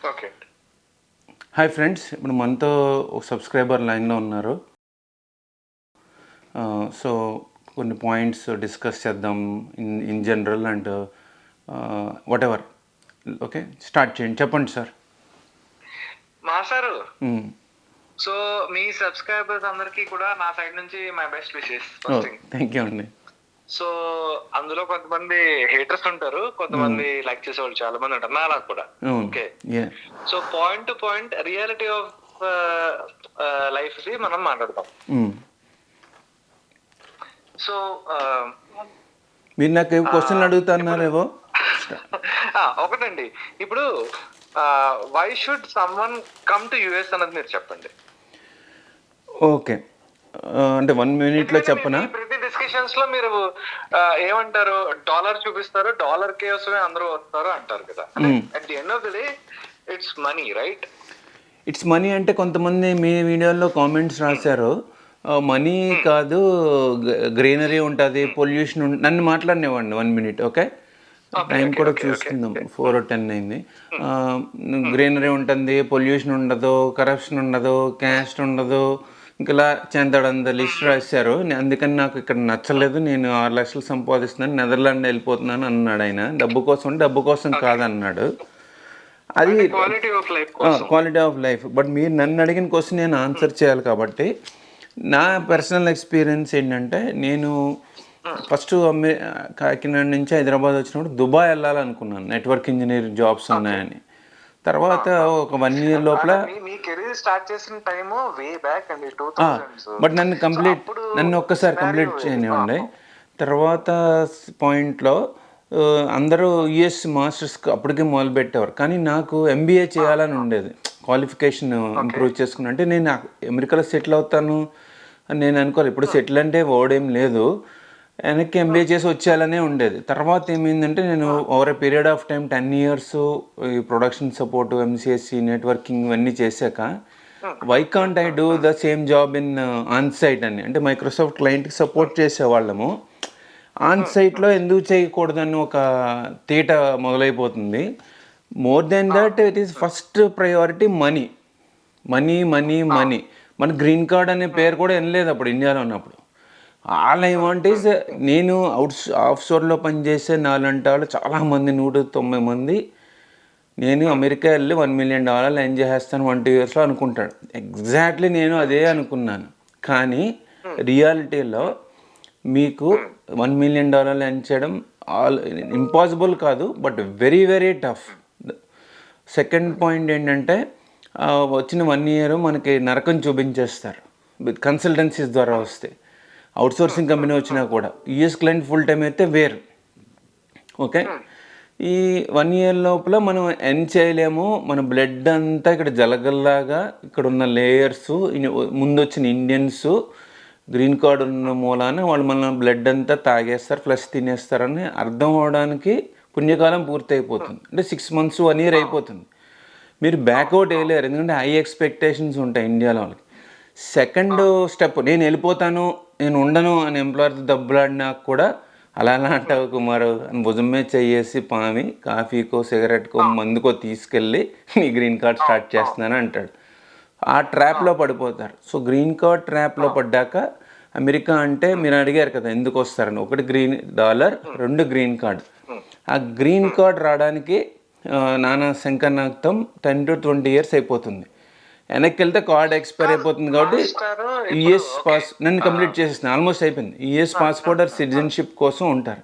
Okay. Hi friends, ఇప్పుడు మనతో ఒక సబ్స్క్రైబర్ లైన్లో ఉన్నారు. సో కొన్ని పాయింట్స్ డిస్కస్ చేద్దాం in general and what ever. Okay, start చేయండి, చెప్పండి సార్. మాస్టారు, సో మీ సబ్స్క్రైబర్స్ అందరికీ కూడా నా సైడ్ నుంచి my best wishes. First thing, thank you అండి. సో అందులో కొంతమంది హేటర్స్ ఉంటారు, కొంతమంది లైక్ చేసేవాళ్ళు చాలా మంది ఉంటారు, నాలా కూడా. Okay, so point to point reality of life the మనం మాట్లాడతాం. సో మీరు నాకు ఏవో క్వశ్చన్లు అడుగుతున్నారేవో. ఒకటండి, ఇప్పుడు why should someone come to US అన్నది మీరు చెప్పండి. ఓకే, అంటే 1 minute చెప్పనా? ప్రతి డిస్కషన్స్ లో మీరు ఏమంటారు, డాలర్ చూపిస్తారు, డాలర్ కోసమే అందరూ వస్తారు అంటారు కదా. At the end of the day it's money, right? It's money అంటే కొంతమంది మీ వీడియోలో కామెంట్స్ రాశారు, మనీ కాదు గ్రీనరీ ఉంటుంది, పొల్యూషన్ నన్ను మాట్లాడినివ్వండి 1 minute. ఓకే, టైం కూడా చూస్తున్నాం, 4 or 10 అయింది. గ్రీనరీ ఉంటుంది, పొల్యూషన్ ఉండదు, కరప్షన్ ఉండదు, క్యాస్ట్ ఉండదు, ఇంకలా చెందాడంత లిస్ట్ రాశారు. అందుకని నాకు ఇక్కడ నచ్చలేదు, నేను 6 లక్షలు సంపాదిస్తున్నాను, నెదర్లాండ్ వెళ్ళిపోతున్నాను అన్నాడు ఆయన. డబ్బు కోసం కాదన్నాడు. అది క్వాలిటీ ఆఫ్ లైఫ్. బట్ మీరు నన్ను అడిగిన క్వశ్చన్ నేను ఆన్సర్ చేయాలి కాబట్టి నా పర్సనల్ ఎక్స్పీరియన్స్ ఏంటంటే, నేను ఫస్ట్ కాకినాడ నుంచి హైదరాబాద్ వచ్చినప్పుడు దుబాయ్ వెళ్ళాలనుకున్నాను, నెట్వర్క్ ఇంజనీర్ జాబ్స్ ఉన్నాయని. తర్వాత ఒక 1 year లోపల బట్ నన్ను ఒక్కసారి కంప్లీట్ చేయనివ్వండి. తర్వాత పాయింట్లో అందరూ యుఎస్ మాస్టర్స్కి అప్పటికే మొదలుపెట్టేవారు, కానీ నాకు ఎంబీఏ చేయాలని ఉండేది, క్వాలిఫికేషన్ ఇంప్రూవ్ చేసుకున్నా. అంటే నేను అమెరికాలో సెటిల్ అవుతాను అని నేను అనుకోవాలి. ఇప్పుడు సెటిల్ అంటే వర్డ్ ఏం లేదు, వెనక్కి ఎంబీఏ చేసి వచ్చేయాలనే ఉండేది. తర్వాత ఏమైందంటే, నేను over a period of time 10 years ఈ ప్రొడక్షన్ సపోర్ట్, ఎంసీఎస్సి, నెట్వర్కింగ్ ఇవన్నీ చేశాక why can't I do the same job in on site అని, అంటే మైక్రోసాఫ్ట్ క్లయింట్కి సపోర్ట్ చేసేవాళ్ళము, ఆన్ సైట్లో ఎందుకు చేయకూడదని ఒక తీట మొదలైపోతుంది. More than that, it is first priority money. మన గ్రీన్ కార్డ్ అనే పేరు కూడా వినలేదు అప్పుడు ఇండియాలో ఉన్నప్పుడు. ఆల్ ఐ వాంట్ ఈజ్, నేను ఆఫ్ షోర్లో పనిచేసే నాలంటి వాళ్ళు చాలామంది, 190 మంది, నేను అమెరికా వెళ్ళి $1 million ఎర్న్ చేసేస్తాను 1-2 yearsలో అనుకుంటాడు. ఎగ్జాక్ట్లీ నేను అదే అనుకున్నాను. కానీ రియాలిటీలో మీకు $1 million ఎర్న్ చేయడం ఇంపాసిబుల్ కాదు, but very very tough. Second point ఏంటంటే, వచ్చిన 1 year మనకి నరకం చూపించేస్తారు కన్సల్టెన్సీస్ ద్వారా వస్తే. అవుట్సోర్సింగ్ కంపెనీ వచ్చినా కూడా యూఎస్ క్లయింట్ ఫుల్ టైం అయితే వేరు. ఓకే, ఈ 1 year లోపల మనం ఎర్న్ చేయలేము. మన బ్లడ్ అంతా ఇక్కడ జలగల్లాగా, ఇక్కడ ఉన్న లేయర్స్, ముందు వచ్చిన ఇండియన్స్ గ్రీన్ కార్డ్ ఉన్న మూలాన వాళ్ళు మన బ్లడ్ అంతా తాగేస్తారు, ప్లస్ తినేస్తారని అర్థం అవడానికి పుణ్యకాలం పూర్తి అయిపోతుంది. అంటే 6 months 1 year అయిపోతుంది. మీరు బ్యాక్అవుట్ వేయలేరు, ఎందుకంటే హై ఎక్స్పెక్టేషన్స్ ఉంటాయి ఇండియాలో వాళ్ళకి. సెకండ్ స్టెప్, నేను వెళ్ళిపోతాను, నేను ఉండను అని ఎంప్లాయర్తో దెబ్బలాడినా కూడా, అలా అంటావు కుమారు అని భుజం మీద చేసి పామి కాఫీకో, సిగరెట్కో, మందుకో తీసుకెళ్ళి నీ గ్రీన్ కార్డ్ స్టార్ట్ చేస్తున్నాను అంటాడు. ఆ ట్రాప్లో పడిపోతారు. సో గ్రీన్ కార్డ్ ట్రాప్లో పడ్డాక, అమెరికా అంటే మీరు అడిగారు కదా ఎందుకు వస్తారని, $1 $, 2 గ్రీన్ కార్డ్. ఆ గ్రీన్ కార్డ్ రావడానికి నానా శంకర్నాథం 10 to 20 years అయిపోతుంది. వెనక్కి వెళ్తే కార్డ్ ఎక్స్పైర్ అయిపోతుంది. కాబట్టి యుఎస్ నన్ను కంప్లీట్ చేసేసిన ఆల్మోస్ట్ అయిపోయింది. యుఎస్ పాస్పోర్ట్ ఆర్ సిటిజన్షిప్ కోసం ఉంటారు.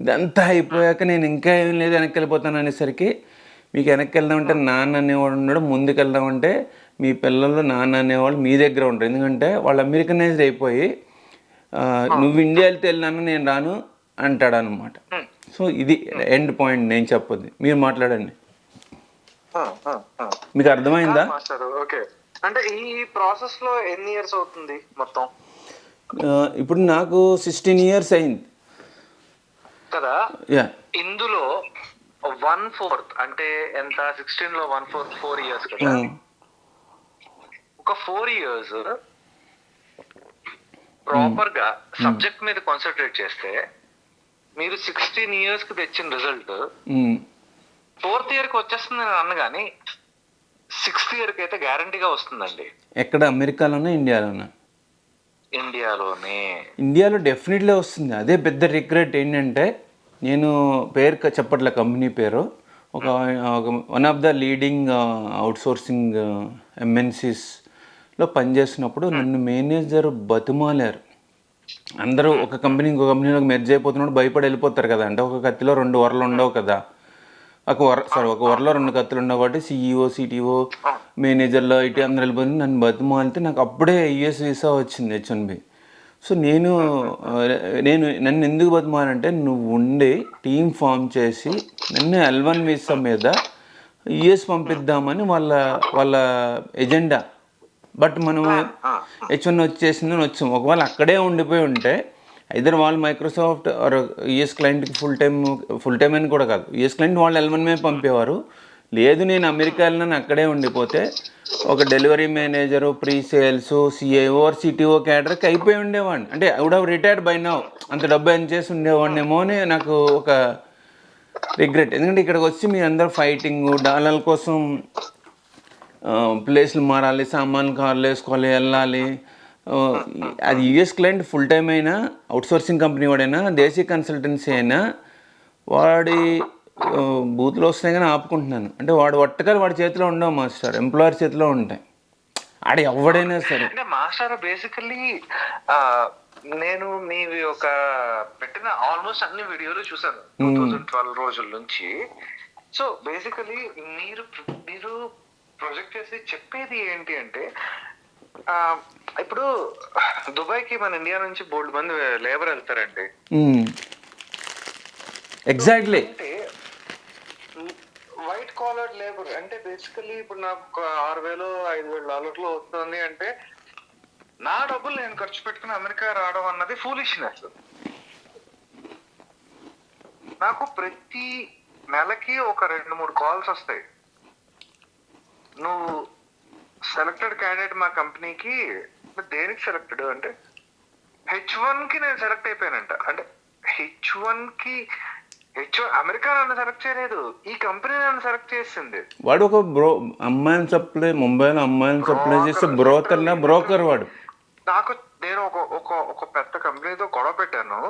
ఇదంతా అయిపోయాక నేను ఇంకా ఏం లేదు వెనక్కి వెళ్ళిపోతాను అనేసరికి, మీకు వెనక్కి వెళ్దామంటే నాన్న అనేవాడు ఉన్నాడు, ముందుకు వెళ్దామంటే మీ పిల్లలు నాన్న అనేవాళ్ళు మీ దగ్గర ఉంటారు. ఎందుకంటే వాళ్ళు అమెరికనైజ్డ్ అయిపోయి, నువ్వు ఇండియా వెళ్తే వెళ్ళినాను, నేను రాను అంటాడు అనమాట. సో ఇది ఎండ్ పాయింట్ నేను చెప్పొద్దు, మీరు మాట్లాడండి. మీకు అర్థమైందా? ఓకే, అంటే ఈ ప్రాసెస్ లో ఎన్ని ఇయర్స్ అవుతుంది మొత్తం? ఇప్పుడు నాకు 16 years అయింది కదా. ఇందులో 1/4 అంటే ఎంత? 16 లో 1/4 4 years కదా. ఒక 4 years ప్రాపర్ గా సబ్జెక్ట్ మీద కాన్సన్ట్రేట్ చేస్తే, మీరు 16 years కి తెచ్చిన రిజల్ట్ 4th year కి వచ్చేస్తుంది అని అన్న. కానీ 6th year కి అయితే గ్యారంటీగా వస్తుందండి. ఎక్కడ అమెరికాలోనా ఇండియాలోనా? ఇండియాలోనే. ఇండియాలో డెఫినెట్లీ వస్తుంది. అదే పెద్ద రిగ్రెట్ ఏంటంటే, నేను పేరు చెప్పట్లే కంపెనీ పేరు, ఒక one of the leading outsourcing ఎంఎన్సీస్లో పనిచేసినప్పుడు నన్ను మేనేజర్ బతిమాలారు. అందరూ ఒక కంపెనీ ఇంకో కంపెనీలోకి మెర్జ్ అయిపోతున్నప్పుడు భయపడి వెళ్ళిపోతారు కదా, అంటే ఒక కత్తిలో 2 వరలు ఉండవు కదా, ఒక వరలో 2 కత్తులు ఉండవు కాబట్టి సిఈఓ సిటీఓ మేనేజర్లో ఇటు అందరూ వెళ్ళిపోతుంది. నన్ను బతిమాలితే నాకు అప్పుడే యుఎస్ వీసా వచ్చింది, H1B. సో నన్ను ఎందుకు బతిమాలంటే, నువ్వు ఉండి టీం ఫామ్ చేసి నన్ను L1 వీసా మీద యుఎస్ పంపిద్దామని వాళ్ళ ఎజెండా. బట్ మనం H1 వచ్చేసిందని వచ్చాం. ఒకవేళ అక్కడే ఉండిపోయి ఉంటే ఐదర్ వాళ్ళు మైక్రోసాఫ్ట్ ఆర్ యుఎస్ క్లయింట్కి ఫుల్ టైం అని కూడా కాదు, యుఎస్ క్లయింట్ వాళ్ళు L1 మీద పంపేవారు. లేదు నేను అమెరికా వెళ్ళిన అక్కడే ఉండిపోతే ఒక delivery manager, pre sales, CIO or CTO క్యాడర్కి అయిపోయి ఉండేవాడిని. అంటే I would have retired by now. అంత డబ్బు ఏం చేసి ఉండేవాడినేమో అని నాకు ఒక రిగ్రెట్. ఎందుకంటే ఇక్కడికి వచ్చి మీ అందరూ ఫైటింగ్ డాలర్ల కోసం ప్లేస్లు మారాలి, సామాన్లు కార్లు వేసుకోవాలి, వెళ్ళాలి. అది యుఎస్ క్లయింట్ ఫుల్ టైం అయినా, అవుట్సోర్సింగ్ కంపెనీ వాడైనా, దేశీ కన్సల్టెన్సీ అయినా వాడి బూత్లో వస్తాయి కానీ ఆపుకుంటున్నాను. అంటే వాడి చేతిలో ఉండవు మాస్టర్, ఎంప్లాయర్ చేతిలో ఉంటాయి. ఆడ ఎవడైనా సరే. అంటే మాస్టర్ బేసికల్లీ నేను మీవి ఒక పెట్టిన ఆల్మోస్ట్ అన్ని వీడియోలు చూసాను 2012 రోజుల నుంచి. సో బేసికలీ మీరు ప్రొజెక్ట్ చేసి చెప్పేది ఏంటి అంటే, ఇప్పుడు దుబాయ్కి మన ఇండియా నుంచి బోల్డ్ మంది లేబర్ వెళ్తారండి. ఎగ్జాక్ట్లీ. అంటే వైట్ కాలర్ లేబర్ అంటే బేసికలీ ఇప్పుడు నాకు $6,000-5,000 వస్తుంది అంటే నా డబ్బులు నేను ఖర్చు పెట్టుకుని అమెరికా రావడం అన్నది ఫూలిష్నెస్. నాకు ప్రతి నెలకి ఒక 2-3 కాల్స్ వస్తాయి, నువ్వు సెలెక్టెడ్ క్యాండిడేట్ మా కంపెనీకి. దేనికి సెలెక్టెడ్ అంటే H1 కి నేను సెలెక్ట్ అయిపోయానంట. అంటే H1 అమెరికా నన్ను సెలెక్ట్ చేయలేదు, ఈ కంపెనీ నన్ను సెలెక్ట్ చేసింది. వాడు ఒక అమ్మాయిని సప్లై, ముంబైలో అమ్మాయిని సప్లై చేసే బ్రోకర్ వాడు. నేను ఒక పెద్ద కంపెనీతో గొడవ పెట్టాను.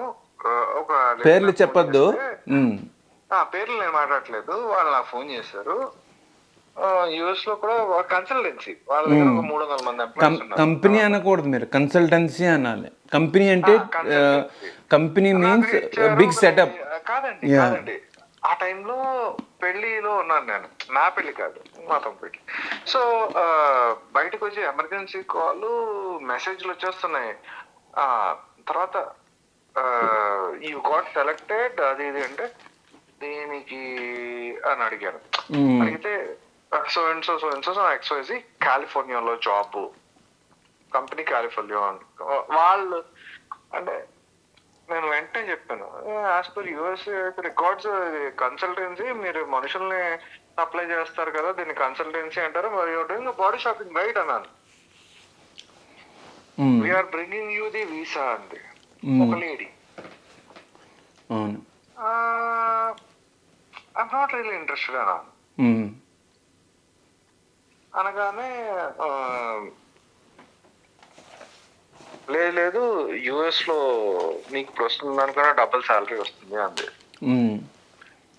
ఒక పేర్లు చెప్పొద్దు, పేర్లు నేను మాట్లాడట్లేదు. వాళ్ళు నాకు ఫోన్ చేశారు. యుఎస్ లో కూడా కన్సల్టెన్సీ వాళ్ళ దగ్గర ఒక 300 మంది ఎంప్లాయీస్ ఉన్నారు. కంపెనీ అనకూడదు, మీరు కన్సల్టెన్సీ అనాలి. కంపెనీ అంటే కంపెనీ మీన్స్ బిగ్ సెటప్. కాదండి ఆ టైంలో పెళ్లిలో ఉన్నాను నేను. నా పెళ్లి కాదు, మా తమ్ముడి పెళ్లి. సో బయటకు వచ్చి ఎమర్జెన్సీ కాల్ మెసేజ్లు వచ్చేస్తున్నాయి. తర్వాత యూ గాట్ సెలెక్టెడ్ అది ఇది అంటే దేనికి అని అడిగాను. అడిగితే సో XYZ కాలిఫోర్నియాలో జాబ్, కంపెనీ కాలిఫోర్నియా. వాళ్ళు అంటే నేను వెంటనే చెప్పాను, as per US records consultancy, మీరు మనుషుల్ని అప్లై చేస్తారు కదా, దీన్ని కన్సల్టెన్సీ అంటారు, మరి బాడీ షాపింగ్ రైట్ అన్నాను. We are bringing you the visa అంది ఒక లేడీ. ఐఎమ్ నాట్ రియల్లీ ఇంట్రెస్టెడ్ అన్నాను. అనగానే లేదు యుఎస్ లో నీకు ప్రస్తుతం దానికన్నా డబుల్ శాలరీ వస్తుంది అంది.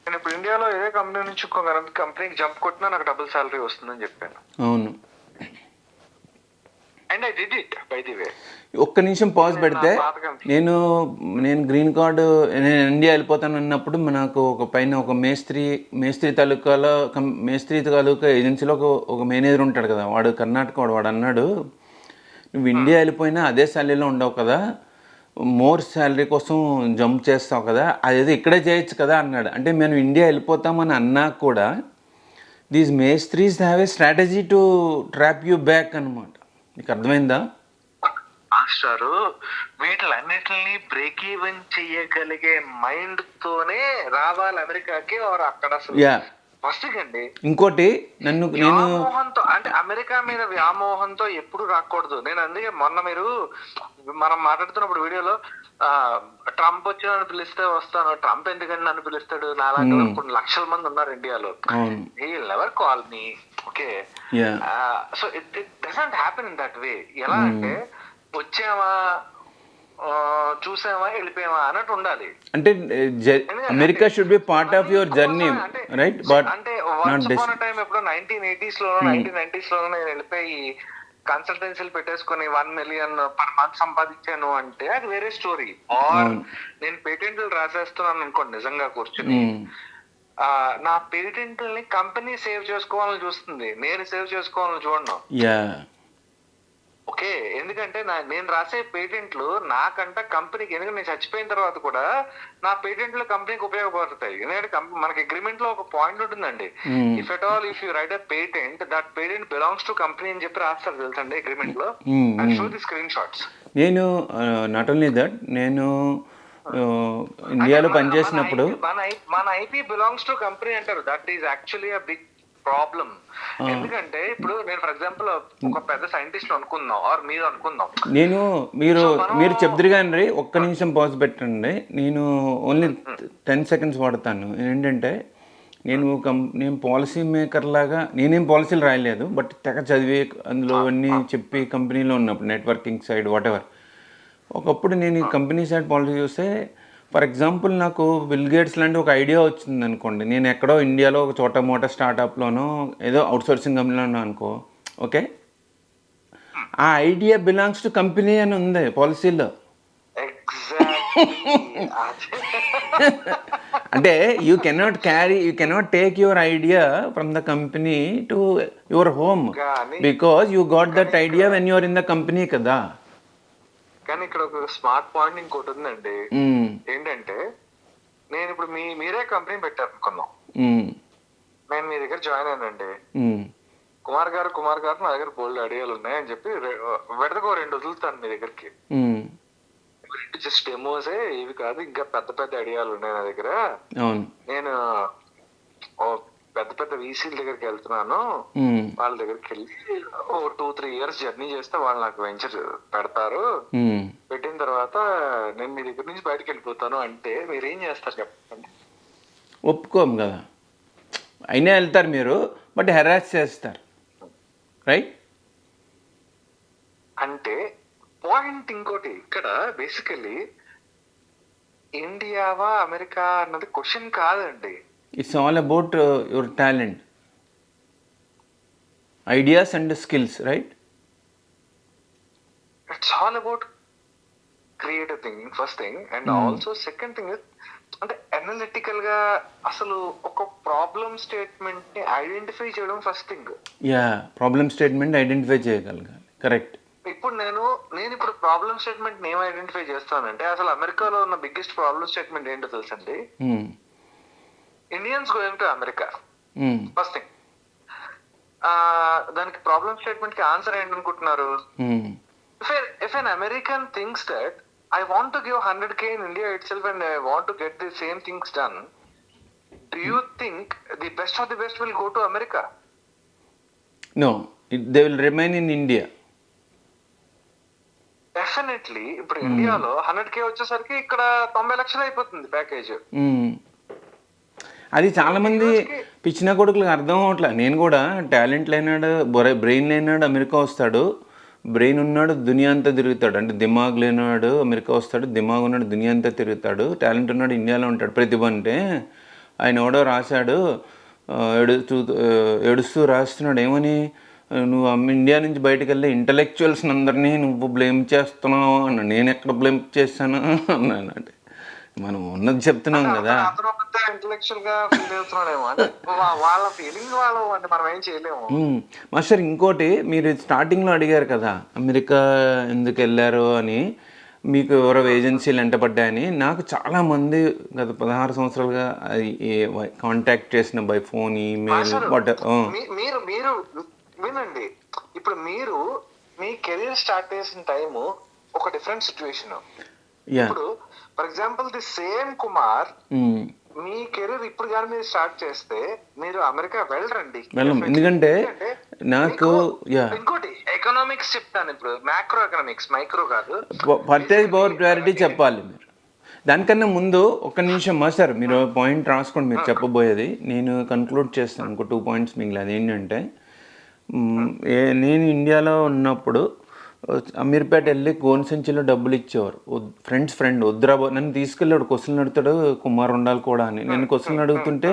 నేను ఇప్పుడు ఇండియాలో ఏదే కంపెనీ నుంచి కంపెనీకి జంప్ కొట్టినా నాకు డబుల్ శాలరీ వస్తుందని చెప్పాను. అవును. And I did it by the way. ఒక్క నిమిషం పాజ్ పెడితే, నేను గ్రీన్ కార్డు నేను ఇండియా వెళ్ళిపోతాను అన్నప్పుడు నాకు ఒక మేస్త్రి తాలూకా ఏజెన్సీలో ఒక మేనేజర్ ఉంటాడు కదా, వాడు కర్ణాటక వాడు అన్నాడు, నువ్వు ఇండియా వెళ్ళిపోయినా అదే శాలరీలో ఉండవు కదా, మోర్ శాలరీ కోసం జంప్ చేస్తావు కదా, అదేదో ఇక్కడే చేయొచ్చు కదా అన్నాడు. అంటే మేము ఇండియా వెళ్ళిపోతామని అన్నా కూడా దీస్ మేస్త్రీస్ have a strategy to trap you back అనమాట. నీకు అర్థమైందా మాస్టర్? వీటిలన్నిటిని బ్రేక్ ఈవెన్ చెయ్యగలిగే మైండ్ తోనే రావాలి అమెరికాకి. అక్కడ ఫస్ట్ అండి. ఇంకోటి నేను వ్యామోహంతో, అంటే అమెరికా మీద వ్యామోహంతో ఎప్పుడు రాకూడదు. నేను అందుకే మొన్న మనం మాట్లాడుతున్నప్పుడు వీడియోలో ట్రంప్ వచ్చి నన్ను పిలిస్తే వస్తాను, ట్రంప్ ఎందుకంటే నన్ను పిలుస్తాడు, నాలాంటి కొన్ని లక్షల మంది ఉన్నారు ఇండియాలో, he will never call me. Okay, so it doesn't happen in that way. ఎలా అంటే వచ్చామా చూసామా వెళ్ళిపోయామా అన్నట్టు ఉండాలి. అంటే America should be part of your journey, right? But అంటే వన్స్ అపాన్ ఎ టైం ఎప్పుడో 1980s లోనో 1990s లోనో నేను వెళ్ళిపోయి కన్సల్టెన్సీలు పెట్టేసుకుని 1 million పర్ మంత్ సంపాదించాను అంటే అది వేరే స్టోరీ. ఆర్ నేను పేటెంట్లు రాసేస్తున్నాను అనుకోండి నిజంగా కూర్చుని, నా పేటెంట్లని కంపెనీ సేవ్ చేసుకోవాలని చూస్తుంది, నేను సేవ్ చేసుకోవాలని చూడను. ఓకే, ఎందుకంటే నేను రాసే పేటెంట్లు నాకంట కంపెనీకి, ఎందుకంటే నేను చచ్చిపోయిన తర్వాత కూడా నా పేటెంట్లు కంపెనీకి ఉపయోగపడతాయి. ఎందుకంటే మనకి అగ్రిమెంట్ లో ఒక పాయింట్ ఉంటుందండి, if at all if you write a patent that patent belongs to company అని చెప్పి రాస్తారు తెలుసండి అగ్రిమెంట్ లో. I show the screen shots. నేను నాట్ ఓన్లీ దట్, నేను ఇండియాలో పనిచేసినప్పుడు మన ఐపీ బిలాంగ్స్ టు కంపెనీ అంటారు. That is actually a big problem. ఎందుకంటే ఇప్పుడు నేను ఫర్ ఎగ్జాంపుల్ ఒక పెద్ద సైంటిస్ట్ అనుకుందాం, ఆర్ మీరు అనుకుందాం, మీరు చెప్తురు కానీ ఒక్క నిమిషం పాజ్ పెట్టండి. నేను ఓన్లీ 10 seconds వాడతాను. ఏంటంటే నేను పాలసీ మేకర్ లాగా నేనేం పాలసీలు రాయలేదు, బట్ తెగ చదివి అందులో అన్నీ చెప్పి కంపెనీలో ఉన్నప్పుడు నెట్వర్కింగ్ సైడ్ వాటెవర్, ఒకప్పుడు నేను ఈ కంపెనీ సైడ్ పాలసీ చూస్తే, ఫర్ ఎగ్జాంపుల్ నాకు బిల్ గేట్స్ లాంటి ఒక ఐడియా వచ్చింది అనుకోండి, నేను ఎక్కడో ఇండియాలో ఒక చోట మోట స్టార్టప్లోనో ఏదో అవుట్సోర్సింగ్ కంపెనీలోనో అనుకో, ఓకే, ఆ ఐడియా బిలాంగ్స్ టు కంపెనీ అని ఉంది పాలసీలో. అంటే you cannot take your idea from the company to your home, because you got that idea when you're in the company కదా. కానీ ఇక్కడ ఒక స్మార్ట్ పాయింట్ ఇంకోటి ఉందండి. ఏంటంటే నేను ఇప్పుడు మీరే కంపెనీ పెట్టారు అనుకుందాం, నేను మీ దగ్గర జాయిన్ అయ్యానండి, కుమార్ గారు నా దగ్గర బోల్డ్ ఐడియాలు ఉన్నాయని చెప్పి విడతకో 2 వదులుతాను మీ దగ్గరికి. జస్ట్ డెమోసే, ఇవి కాదు ఇంకా పెద్ద పెద్ద ఐడియాలు ఉన్నాయి నా దగ్గర, నేను పెద్ద వీసీల దగ్గరికి వెళ్తున్నాను, వాళ్ళ దగ్గరికి వెళ్ళి 2-3 years జర్నీ చేస్తే వాళ్ళు నాకు వెంచర్ పెడతారు, పెట్టిన తర్వాత నేను మీ దగ్గర నుంచి బయటకు వెళ్ళిపోతాను అంటే మీరేం చేస్తారు చెప్పండి? ఒప్పుకోము కదా, అయినా వెళ్తారు మీరు, బట్ హెరాస్ చేస్తారు, రైట్? అంటే పాయింట్ ఇంకోటి, ఇక్కడ బేసికలీ ఇండియావా అమెరికా అన్నది క్వశ్చన్ కాదండి. It's all about your talent, ideas and skills, right? It's all about creative thinking, first thing, and also second thing is, అంటే అనలిటికల్ గా అసలు ఒక ప్రాబ్లమ్ స్టేట్మెంట్ ని ఐడెంటిఫై చేయడం first thing. Problem statement identify చేయగలగాలి, correct. ఇప్పుడు నేను ఇప్పుడు ప్రాబ్లమ్ స్టేట్మెంట్ ఏం ఐడెంటిఫై చేస్తానంటే, అసలు అమెరికాలో ఉన్న బిగ్గెస్ట్ ప్రాబ్లమ్ స్టేట్మెంట్ ఏంటో తెలుసండి? Indians going to America, first thing. దానికి ప్రాబ్లమ్ స్టేట్మెంట్ కి ఆన్సర్ ఏంటనుకుంటున్నారు? If an American thinks that I want to give 100K in India itself and I want to get the same things done, do you think the best of the best will go to America? No, they will remain in India. Definitely. ఇప్పుడు ఇండియాలో 100K వచ్చేసరికి ఇక్కడ 90 లక్షలు అయిపోతుంది package. అది చాలా మంది పిచ్చిన కొడుకులకు అర్థం అవట్లేదు. నేను కూడా టాలెంట్ లేనాడు, బ్రెయిన్ లేనాడు అమెరికా వస్తాడు, బ్రెయిన్ ఉన్నాడు దునియా అంతా తిరుగుతాడు. అంటే దిమాగ్ లేనాడు అమెరికా వస్తాడు, దిమాగ్ ఉన్నాడు దునియా అంతా తిరుగుతాడు, టాలెంట్ ఉన్నాడు ఇండియాలో ఉంటాడు. ప్రతిభ అంటే ఆయన ఎవడో రాశాడు, ఏడుస్తూ రాస్తున్నాడు, ఏమని, నువ్వు ఇండియా నుంచి బయటకు వెళ్ళి ఇంటలెక్చువల్స్ అందరినీ నువ్వు బ్లేమ్ చేస్తున్నావు అన్న. నేను ఎక్కడ బ్లేమ్ చేశాను అన్నాను. అంటే మనం ఉన్నది చెప్తున్నాం కదా. మాస్టర్ ఇంకోటి, మీరు స్టార్టింగ్లో అడిగారు కదా అమెరికా ఎందుకు వెళ్ళారు అని, మీకు ఎవరో ఏజెన్సీలు ఎంటపడ్డాయని. నాకు చాలామంది గత 16 సంవత్సరాలుగా కాంటాక్ట్ చేసిన బై ఫోన్, ఈమెయిల్, మీరు వినండి. ఇప్పుడు మీరు మీ కెరీర్ స్టార్ట్ చేసిన టైము ఒక డిఫరెంట్ సిచ్యువేషన్. ఇప్పుడు for example the same Kumar me career ఇప్పుడు కానీ మీరు స్టార్ట్ చేస్తే మీరు అమెరికా వెళ్ళరండి. ఎందుకంటే నాకు ఇంకోటి ఎకనామిక్స్ చెప్తాను ఇప్పుడు, మ్యాక్రో ఎకనామిక్స్, మైక్రో కాదు, పర్చేజ్ పవర్ క్లారిటీ చెప్పాలి మీరు. దానికన్నా ముందు ఒక్క నిమిషం మాస్టర్, మీరు పాయింట్ రాసుకోండి మీరు చెప్పబోయేది, నేను కన్క్లూడ్ చేస్తాను. ఇంకో 2 పాయింట్స్ మిగిలిన. అది ఏంటంటే నేను ఇండియాలో ఉన్నప్పుడు అమీర్పేట వెళ్ళి గోన్ సంచిలో డబ్బులు ఇచ్చేవారు. ఫ్రెండ్ వద్దురాబో, నన్ను తీసుకెళ్ళాడు, క్వశ్చన్ అడుగుతాడు, కుమార్ ఉండాలి కూడా అని. నేను క్వశ్చన్ అడుగుతుంటే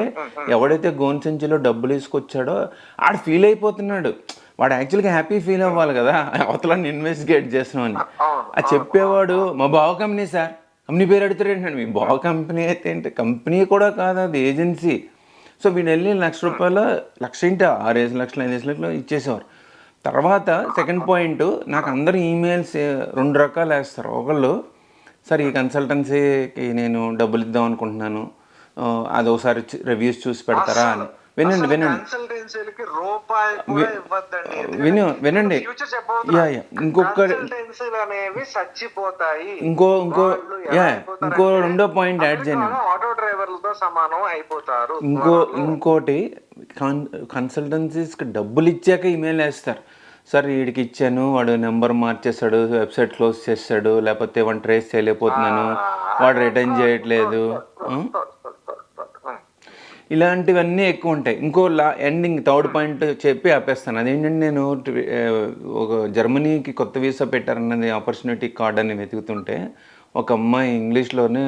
ఎవడైతే గోన్ సంచిలో డబ్బులు తీసుకొచ్చాడో ఆడు ఫీల్ అయిపోతున్నాడు. వాడు యాక్చువల్గా హ్యాపీ ఫీల్ అవ్వాలి కదా, అవతలని ఇన్వెస్టిగేట్ చేస్తున్నామని. అది చెప్పేవాడు మా బావ కంపెనీ సార్. కంపెనీ పేరు అడుగుతారు ఏంటండి, మీ బావ కంపెనీ అయితే ఏంటి, కంపెనీ కూడా కాదు అది ఏజెన్సీ. సో వీడు వెళ్ళి ₹1,00,000 లక్ష ఏంటి 6 లక్షలు 5 లక్షలు ఇచ్చేసేవారు. తర్వాత సెకండ్ పాయింట్, నాకు అందరూ ఈమెయిల్స్ 2 రకాలు వేస్తారు. ఒకళ్ళు సార్ ఈ కన్సల్టెన్సీకి నేను డబ్బులు ఇద్దాం అనుకుంటున్నాను, అది ఒకసారి రివ్యూస్ చూసి పెడతారా అని. వినండి ఇంకో రెండో పాయింట్ యాడ్ చేయండి. ఇంకోటి, కన్సల్టెన్సీస్కి డబ్బులు ఇచ్చాక ఈమెయిల్ వేస్తారు. సార్ వీడికి ఇచ్చాను, వాడు నెంబర్ మార్చేస్తాడు, వెబ్సైట్ క్లోజ్ చేస్తాడు, లేకపోతే వాడిని ట్రేస్ చేయలేకపోతున్నాను, వాడు రిటర్న్ చేయట్లేదు, ఇలాంటివన్నీ ఎక్కువ ఉంటాయి. ఇంకో ఎండింగ్ థర్డ్ పాయింట్ చెప్పి ఆపేస్తాను. అదేంటంటే నేను ఒక జర్మనీకి కొత్త వీసా పెట్టారన్నది ఆపర్చునిటీ కార్డ్ అని వెతుకుతుంటే ఒక అమ్మాయి ఇంగ్లీష్లోనే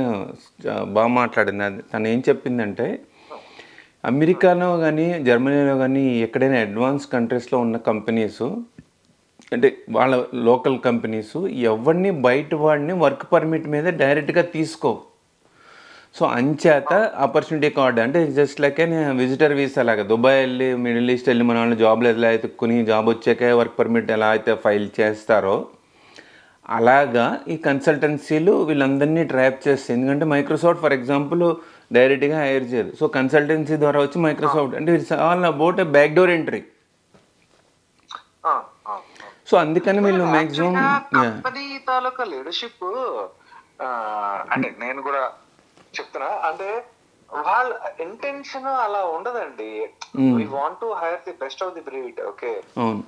బాగా మాట్లాడింది. అది తను ఏం చెప్పిందంటే, అమెరికాలో కానీ జర్మనీలో కానీ ఎక్కడైనా అడ్వాన్స్ కంట్రీస్లో ఉన్న కంపెనీసు, అంటే వాళ్ళ లోకల్ కంపెనీసు ఎవరిని బయట వాడిని వర్క్ పర్మిట్ మీద డైరెక్ట్గా తీసుకో. సో అంచేత ఆపర్చునిటీ కార్డ్ అంటే జస్ట్ లైక్ విజిటర్ వీసా లాగా. దుబాయ్ వెళ్ళి మిడిల్ ఈస్ట్ వెళ్ళి మన వాళ్ళు జాబ్లు ఎలా ఎత్తుక్కుని జాబ్ వచ్చాక వర్క్ పర్మిట్ ఎలా అయితే ఫైల్ చేస్తారో అలాగా ఈ కన్సల్టెన్సీలు వీళ్ళందరినీ ట్రాప్ చేస్తాయి. ఎందుకంటే మైక్రోసాఫ్ట్ ఫర్ ఎగ్జాంపుల్ డైరెక్ట్గా హైర్ చేయదు. సో కన్సల్టెన్సీ ద్వారా వచ్చి మైక్రోసాఫ్ట్ అంటే it's all about a back door entry. So అందుకని వీళ్ళు మ్యాక్సిమం కంపెనీ తాలూకా లీడర్షిప్ అంటే నేను కూడా చెప్తున్నా, అంటే వాళ్ళ ఇంటెన్షన్ అలా ఉండదండి. We want to hire the best of the breed. Okay,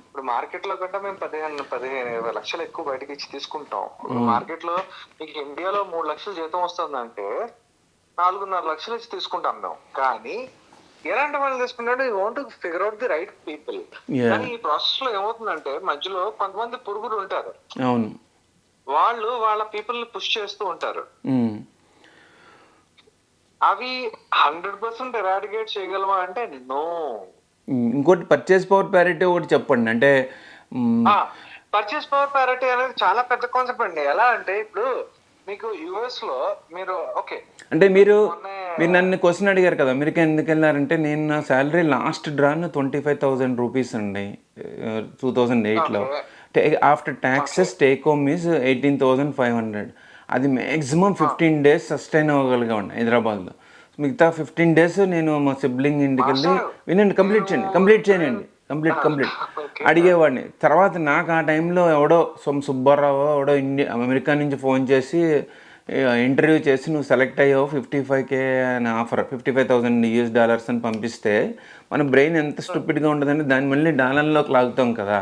ఇప్పుడు మార్కెట్ లో కంటే మేము 15-20 లక్షలు ఎక్కువ బయటకి ఇచ్చి తీసుకుంటాం. మార్కెట్ లో మీకు ఇండియాలో 3 లక్షలు జీతం వస్తుందంటే 4.5 లక్షలు ఇచ్చి తీసుకుంటాం మేము. కానీ ఎలాంటి వాళ్ళు తీసుకుంటే you want to figure out the right people. కానీ ఈ ప్రాసెస్ లో ఏమవుతుందంటే మధ్యలో కొంతమంది పురుగులు ఉంటారు, వాళ్ళు వాళ్ళ పీపుల్ ని పుష్ చేస్తూ ఉంటారు. అవి 100% ఎరాడికేట్ చేయగలమా అంటే నో. ఇంకోటి పర్చేస్ పవర్ ప్యారిటీ ఒకటి చెప్పండి. అంటే పర్చేస్ పవర్ ప్యారిటీ అనేది చాలా పెద్ద కాన్సెప్ట్ అండి. ఎలా అంటే ఇప్పుడు మీకు యుఎస్ లో మీరు ఓకే అంటే మీరు నన్ను క్వశ్చన్ అడిగారు కదా అమెరికా ఎందుకు వెళ్ళారంటే, నేను నా శాలరీ లాస్ట్ డ్రాన్ ₹25,000 అండి 2008లో. After taxes take home is 18,500. అది మ్యాక్సిమం 15 days సస్టైన్ అవ్వగలిగామండి హైదరాబాద్లో. మిగతా 15 days నేను మా సిబ్లింగ్ ఇంటికి వెళ్ళి వినండి కంప్లీట్ చేయనండి అడిగేవాడిని. తర్వాత నాకు ఆ టైంలో ఎవడో సుబ్బారావు ఎవడో అమెరికా నుంచి ఫోన్ చేసి ఇంటర్వ్యూ చేసి నువ్వు సెలెక్ట్ అయ్యావు 55K అని ఆఫర్, $55,000 అని పంపిస్తే మన బ్రెయిన్ ఎంత స్టూపిడ్గా ఉంటుందంటే దాన్ని మళ్ళీ డాలర్లోకి లాగుతాం కదా.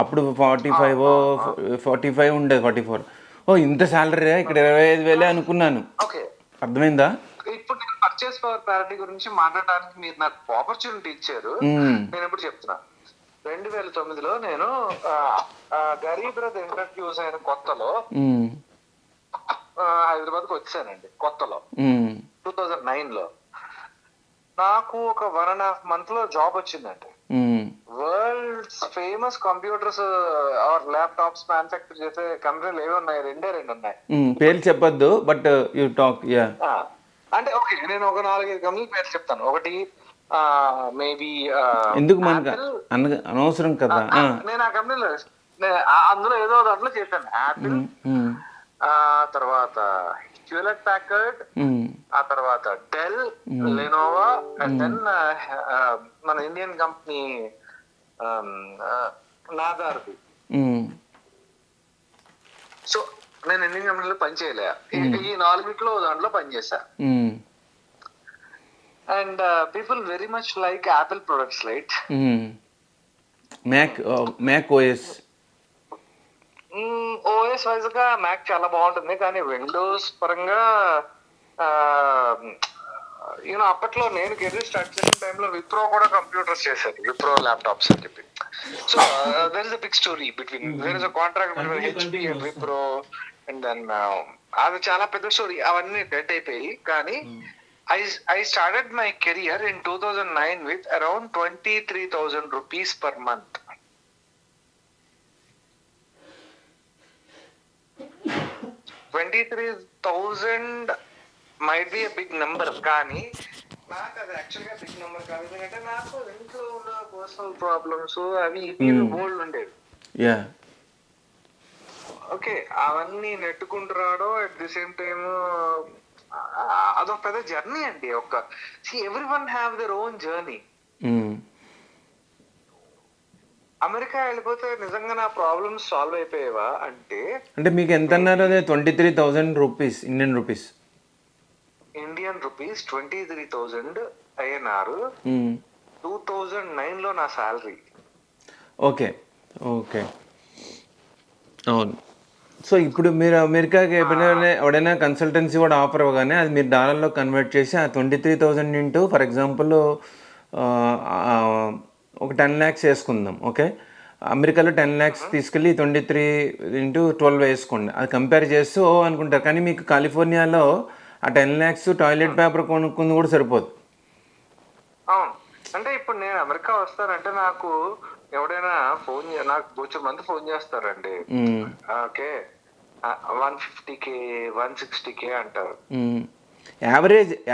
అప్పుడు 45 ఉండేది, 44. ఓ ఇంత శాలరీ ఇక్కడ 25,000 అనుకున్నాను. అర్థమైందా? ఇప్పుడు నేను పర్చేస్ పవర్ ప్యారిటీ గురించి మాట్లాడడానికి మీరు నాకు ఆపర్చునిటీ ఇచ్చారు. నేను ఇప్పుడు చెప్తున్నా, 2009లో నేను గరీబ్ రథ్ ఇంట్రడ్యూస్ అయిన కొత్తలో హైదరాబాద్కి వచ్చానండి. కొత్తలో 2009లో నాకు ఒక 1.5 month లో జాబ్ వచ్చిందండి. Worlds famous computers or laptops manufacture చేసే కంపెనీలు ఏవి ఉన్నాయి? 2 ఉన్నాయి. పేరు చెప్పొద్దు, బట్ యు టాక్. అంటే ఓకే, నేను ఒక 4-5 కంపెనీల పేరు చెప్తాను. ఒకటి మేబీ ఎందుకు మనకు అనవసరం కదా. నేను ఆ కంపెనీలో అందులో ఏదో దాంట్లో చేశాను. యాపిల్, తర్వాత హ్యూలెట్ ప్యాకర్డ్, ఆ తర్వాత డెల్, లెనోవా, అండ్ దెన్ మన ఇండియన్ కంపెనీ నాదార్ది. సో నేను ఇండియన్ కంపెనీలో పనిచేయలే. ఈ 4 దాంట్లో పనిచేశా. And people very much like Apple products, right? Mac OS. OS wise గా మ్యాక్ చాలా బాగుంటుంది, కానీ విండోస్ పరంగా యూనో అప్పట్లో నేను కెరీర్ స్టార్ట్ చేసిన టైంలో విప్రో కూడా కంప్యూటర్స్ చేశారు, విప్రో ల్యాప్టాప్స్ అని చెప్పి. So there is a big story between, there is a contract between HP and Wipro, and then అది చాలా పెద్ద స్టోరీ. అవన్నీ డెడ్ అయిపోయి, కానీ I started my career in 2009 with around 23,000 rupees per month. 23,000 might be a big number, కానీ నాకు అది యాక్చువల్గా బిగ్ నెంబర్ కాదు. ఎందుకంటే నాకు ఇంట్లో ఉన్న పర్సనల్ ప్రాబ్లమ్స్ అవి గోల్డ్ ఉండేవి. ఓకే, అవన్నీ నెట్టుకుంటూ రావడం, అట్ ది సేమ్ టైమ్ అదొక పెద్ద జర్నీ అండి. Every one have their own journey. America వెళ్ళిపోతే నిజంగా నా ప్రాబ్లమ్స్ సాల్వ్ అయిపోయేవా అంటే మీకు ఎంత అన్నారు? అదే 23,000 రూపీస్, ఇండియన్ రూపీస్. 23,000 అయ్యనారు 2009 లో నా శాలరీ. ఓకే, అవును. సో ఇప్పుడు మీరు అమెరికాకి ఎవడైనా కన్సల్టెన్సీ కూడా ఆఫర్ అవ్వగానే అది మీరు డాలర్లో కన్వర్ట్ చేసి ఆ 23,000 ఇంటూ ఫర్ ఎగ్జాంపుల్ ఒక 10 lakhs వేసుకుందాం. ఓకే, అమెరికాలో 10 lakhs తీసుకెళ్ళి 23 ఇంటూ 12 వేసుకోండి. అది కంపేర్ చేస్తూ అనుకుంటారు, కానీ మీకు కాలిఫోర్నియాలో ఆ 10 lakhs టాయిలెట్ పేపర్ కొనుక్కుంది కూడా సరిపోదు. అవును, అంటే ఇప్పుడు నేను అమెరికా వస్తానంటే నాకు ఎవడైనా నాకు బోచర్ మంది ఫోన్ చేస్తారండి. ఓకే, 150K 160K అంటారు.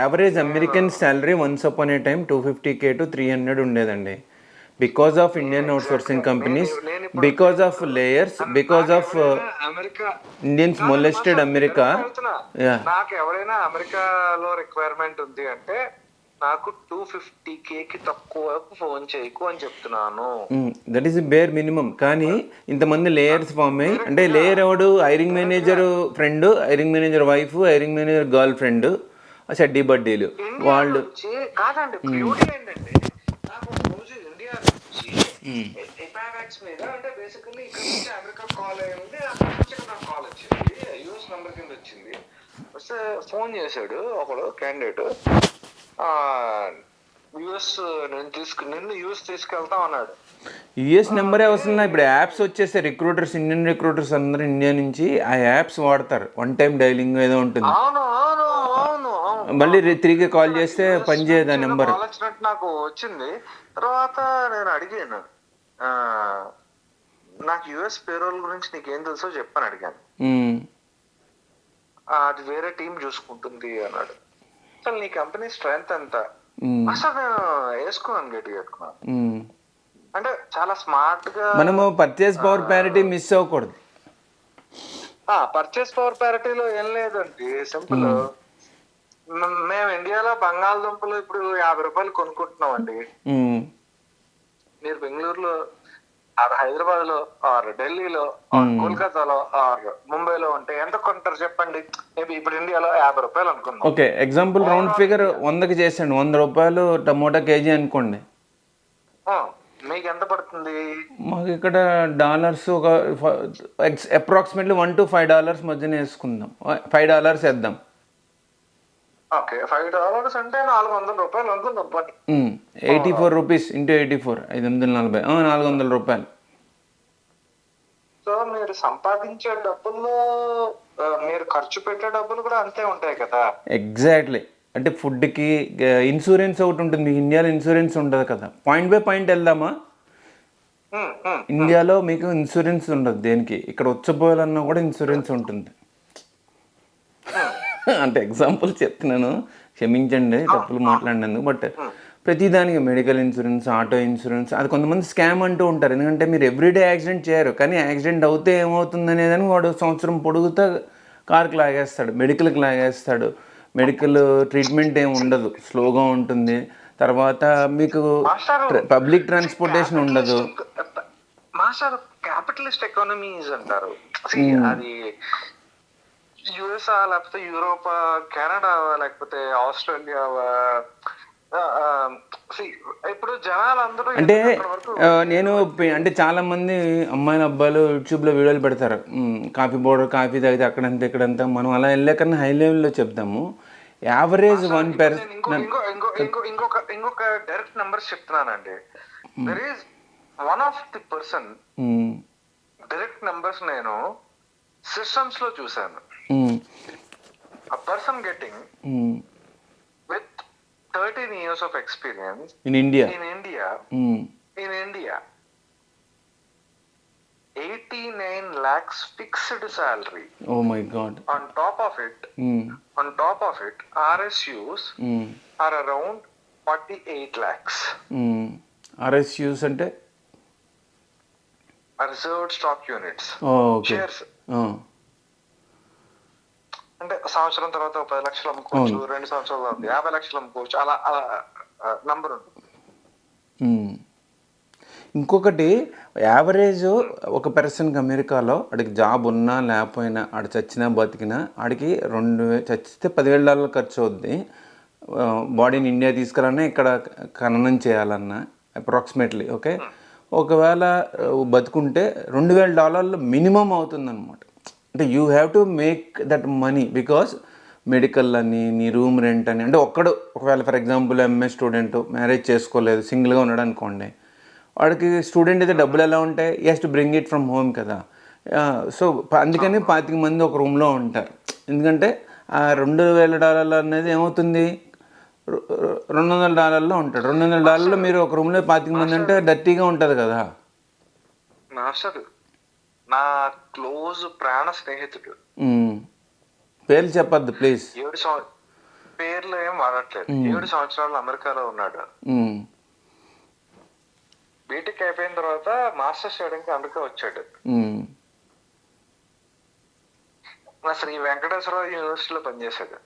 Average American salary once upon A time 250K to 300 ఉండేదండి. Because of Indian out sourcing companies, because of layers, because of Indians molested America. నాకు ఎవరైనా అమెరికాలో రిక్వైర్మెంట్ ఉంది అంటే నాకు 250K కి తక్కువ ఫోన్ చేయకు అని చెప్తున్నాను. That is bare minimum. కానీ ఇంతమంది లేయర్స్ ఫామ్ అయ్యి, అంటే లేయర్ ఎవడు? Hiring manager friend, hiring manager wife, hiring manager girlfriend, షడ్డీ బడ్డీలు వాళ్ళు. కాదండి, బ్యూటీ ఏంటంటే నాకు రోజు ఇండియా నుంచి ఎపావాక్స్ మీద, అంటే బేసికల్లీ ఇక్కడ నుంచి అమెరికా కాల్ అయ్యింది, అక్కడ నుంచి నాకు కాల్ వచ్చింది, యూఎస్ నెంబర్ కింద వచ్చింది. వస్తే ఫోన్ చేశాడు ఒకడు క్యాండిడేట్, యుఎస్ నిన్ను యుఎస్ తీసుకెళ్తాం అన్నాడు. యుఎస్ నెంబరే వస్తుంది. ఇప్పుడు యాప్స్ వచ్చేస్తే రిక్రూటర్స్, ఇండియన్ రిక్రూటర్స్ అందరూ ఇండియా నుంచి ఆ యాప్స్ వాడతారు. వన్ టైం డైలింగ్ ఏదో ఉంటుంది, మళ్ళీ తిరిగి కాల్ చేస్తే పని చేయదు ఆ నెంబర్. వచ్చినట్టు నాకు వచ్చింది. తర్వాత నేను అడిగాను, నాకు యుఎస్ పేరోల్ గురించి నీకేం తెలుసో చెప్పని అడిగాను. అది వేరే టీం చూసుకుంటుంది అన్నాడు. అసలు నీ కంపెనీ స్ట్రెంగ్త్ ఎంత? అసలు నేను వేసుకున్నాను, గట్టిగా పెట్టుకున్నాను. అంటే చాలా స్మార్ట్ గా మనము పర్చేస్ పవర్ ప్యారిటీ మిస్ అవ్వకూడదు. పర్చేస్ పవర్ ప్యారిటీలో ఏం లేదండి, సింపుల్. మేము ఇండియాలో బంగాళదుంపలు ఇప్పుడు 50 రూపాయలు కొనుక్కుంటున్నాం అండి. మీరు బెంగళూరులో, హైదరాబాద్ లో, ఆర్ ఢిల్లీలో, కోల్కతాలో, ఆర్ ముంబైలో ఉంటే ఎంత కొంటారు చెప్పండి? మేబీ ఇప్పుడు ఇండియాలో 50 రూపాయలు అనుకుందాం. ఓకే, ఎగ్జాంపుల్ రౌండ్ ఫిగర్ 100కి చేసండి, 100 రూపాయలు టమోటా కేజీ అనుకోండి. మీకు ఎంత పడుతుంది? మాకు ఇక్కడ డాలర్స్ ఒక అప్రాక్సిమేట్లీ $1 to $5 మధ్యన వేసుకుందాం. $5 వేద్దాం. ఓకే, $5 అంటే 400 రూపాయలు అనుకుందాం. 84 రూపీస్ ఇంటూ 84, 540, 400 రూపాయలు. సో మీరు సంపాదించే డబ్బుల్లో మీరు ఖర్చు పెట్టే డబ్బులు కూడా అంతే ఉంటాయి కదా. ఎగ్జాక్ట్లీ. అంటే ఫుడ్కి ఇన్సూరెన్స్ ఒకటి ఉంటుంది, మీకు ఇండియాలో ఇన్సూరెన్స్ ఉంటుంది కదా. పాయింట్ బై పాయింట్ వెళ్దామా? ఇండియాలో మీకు ఇన్సూరెన్స్ ఉండదు దేనికి, ఇక్కడ వచ్చపోయాలన్నా కూడా ఇన్సూరెన్స్ ఉంటుంది. అంటే ఎగ్జాంపుల్ చెప్తున్నాను, క్షమించండి తప్పులు మాట్లాడినందుకు. బట్ ప్రతిదానికి మెడికల్ ఇన్సూరెన్స్, ఆటో ఇన్సూరెన్స్, అది కొంతమంది స్కామ్ అంటూ ఉంటారు. ఎందుకంటే మీరు ఎవ్రీడే యాక్సిడెంట్ చేయరు, కానీ యాక్సిడెంట్ అవుతే ఏమవుతుంది అనేదని వాడు సంవత్సరం పొడుగుతా కార్కి లాగేస్తాడు, మెడికల్కి లాగేస్తాడు. మెడికల్ ట్రీట్మెంట్ ఏమి ఉండదు, స్లోగా ఉంటుంది. తర్వాత మీకు పబ్లిక్ ట్రాన్స్పోర్టేషన్ ఉండదు. మాస్టర్ క్యాపిటలిస్ట్ ఎకానమీస్ అంటారు అది. యుఎస్ఆ లేకపోతే యూరోపా, కెనడా లేకపోతే ఆస్ట్రేలియా, ఇప్పుడు జనాలు అందరూ అంటే నేను అంటే చాలా మంది అమ్మాయిలు అబ్బాయిలు యూట్యూబ్లో వీడియోలు పెడతారు, కాఫీ పౌడర్ కాఫీ తాగితే అక్కడంతా ఇక్కడంతా. మనం అలా వెళ్ళాకన్నా హై లెవెల్లో చెప్తాము. యావరేజ్ 1%. ఇంకొక డైరెక్ట్ నెంబర్స్ చెప్తున్నానండి. There is one of the person direct numbers నేను సిస్టమ్స్ లో చూసాను. A person getting with 13 years of experience in India, 89 lakhs fixed salary. Oh my God. On top of it, RSUs are around 48 lakhs. RSUs అంటే Reserved stock units. Okay. Shares. అంటే సంవత్సరం తర్వాత 10 లక్షలు అమ్ముకోవచ్చు, 2 సంవత్సరాల తర్వాత 50 లక్షలు అమ్ముకోవచ్చు, అలా నంబర్ ఉంది. ఇంకొకటి యావరేజ్ ఒక పర్సన్కి అమెరికాలో ఆడికి జాబ్ ఉన్నా లేకపోయినా ఆడ చచ్చినా బతికినా ఆడికి చచ్చితే $10,000 ఖర్చు అవుద్ది. బాడీని ఇండియా తీసుకురాలన్నా ఇక్కడ ఖననం చేయాలన్నా అప్రాక్సిమేట్లీ. ఓకే, ఒకవేళ బతుకుంటే $2,000 మినిమం అవుతుందన్నమాట. అంటే you have to make that money because medical అని, నీ రూమ్ రెంట్ అని. అంటే ఒకవేళ for example MS student marriage చేసుకోలేదు, సింగిల్గా ఉన్నాడు అనుకోండి, వాడికి స్టూడెంట్ అయితే డబ్బులు ఎలా ఉంటాయి, you have to bring it from home కదా. సో అందుకని 25 మంది ఒక రూమ్లో ఉంటారు. ఎందుకంటే ఆ $2,000 అనేది ఏమవుతుంది, $200 ఉంటాడు. $200 మీరు ఒక రూమ్లో 25 మంది అంటే డర్టీగా ఉంటుంది కదా. నా క్లోజ్ ప్రాణ స్నేహితుడు, పేర్లు చెప్పద్దు ప్లీజ్. పేర్లు ఏం వాడట్లేదు. 7 సంవత్సరాలు అమెరికాలో ఉన్నాడు. బీటెక్ అయిపోయిన తర్వాత మాస్టర్స్ చేయడానికి అమెరికా వచ్చాడు. శ్రీ వెంకటేశ్వర యూనివర్సిటీలో పనిచేశాడు.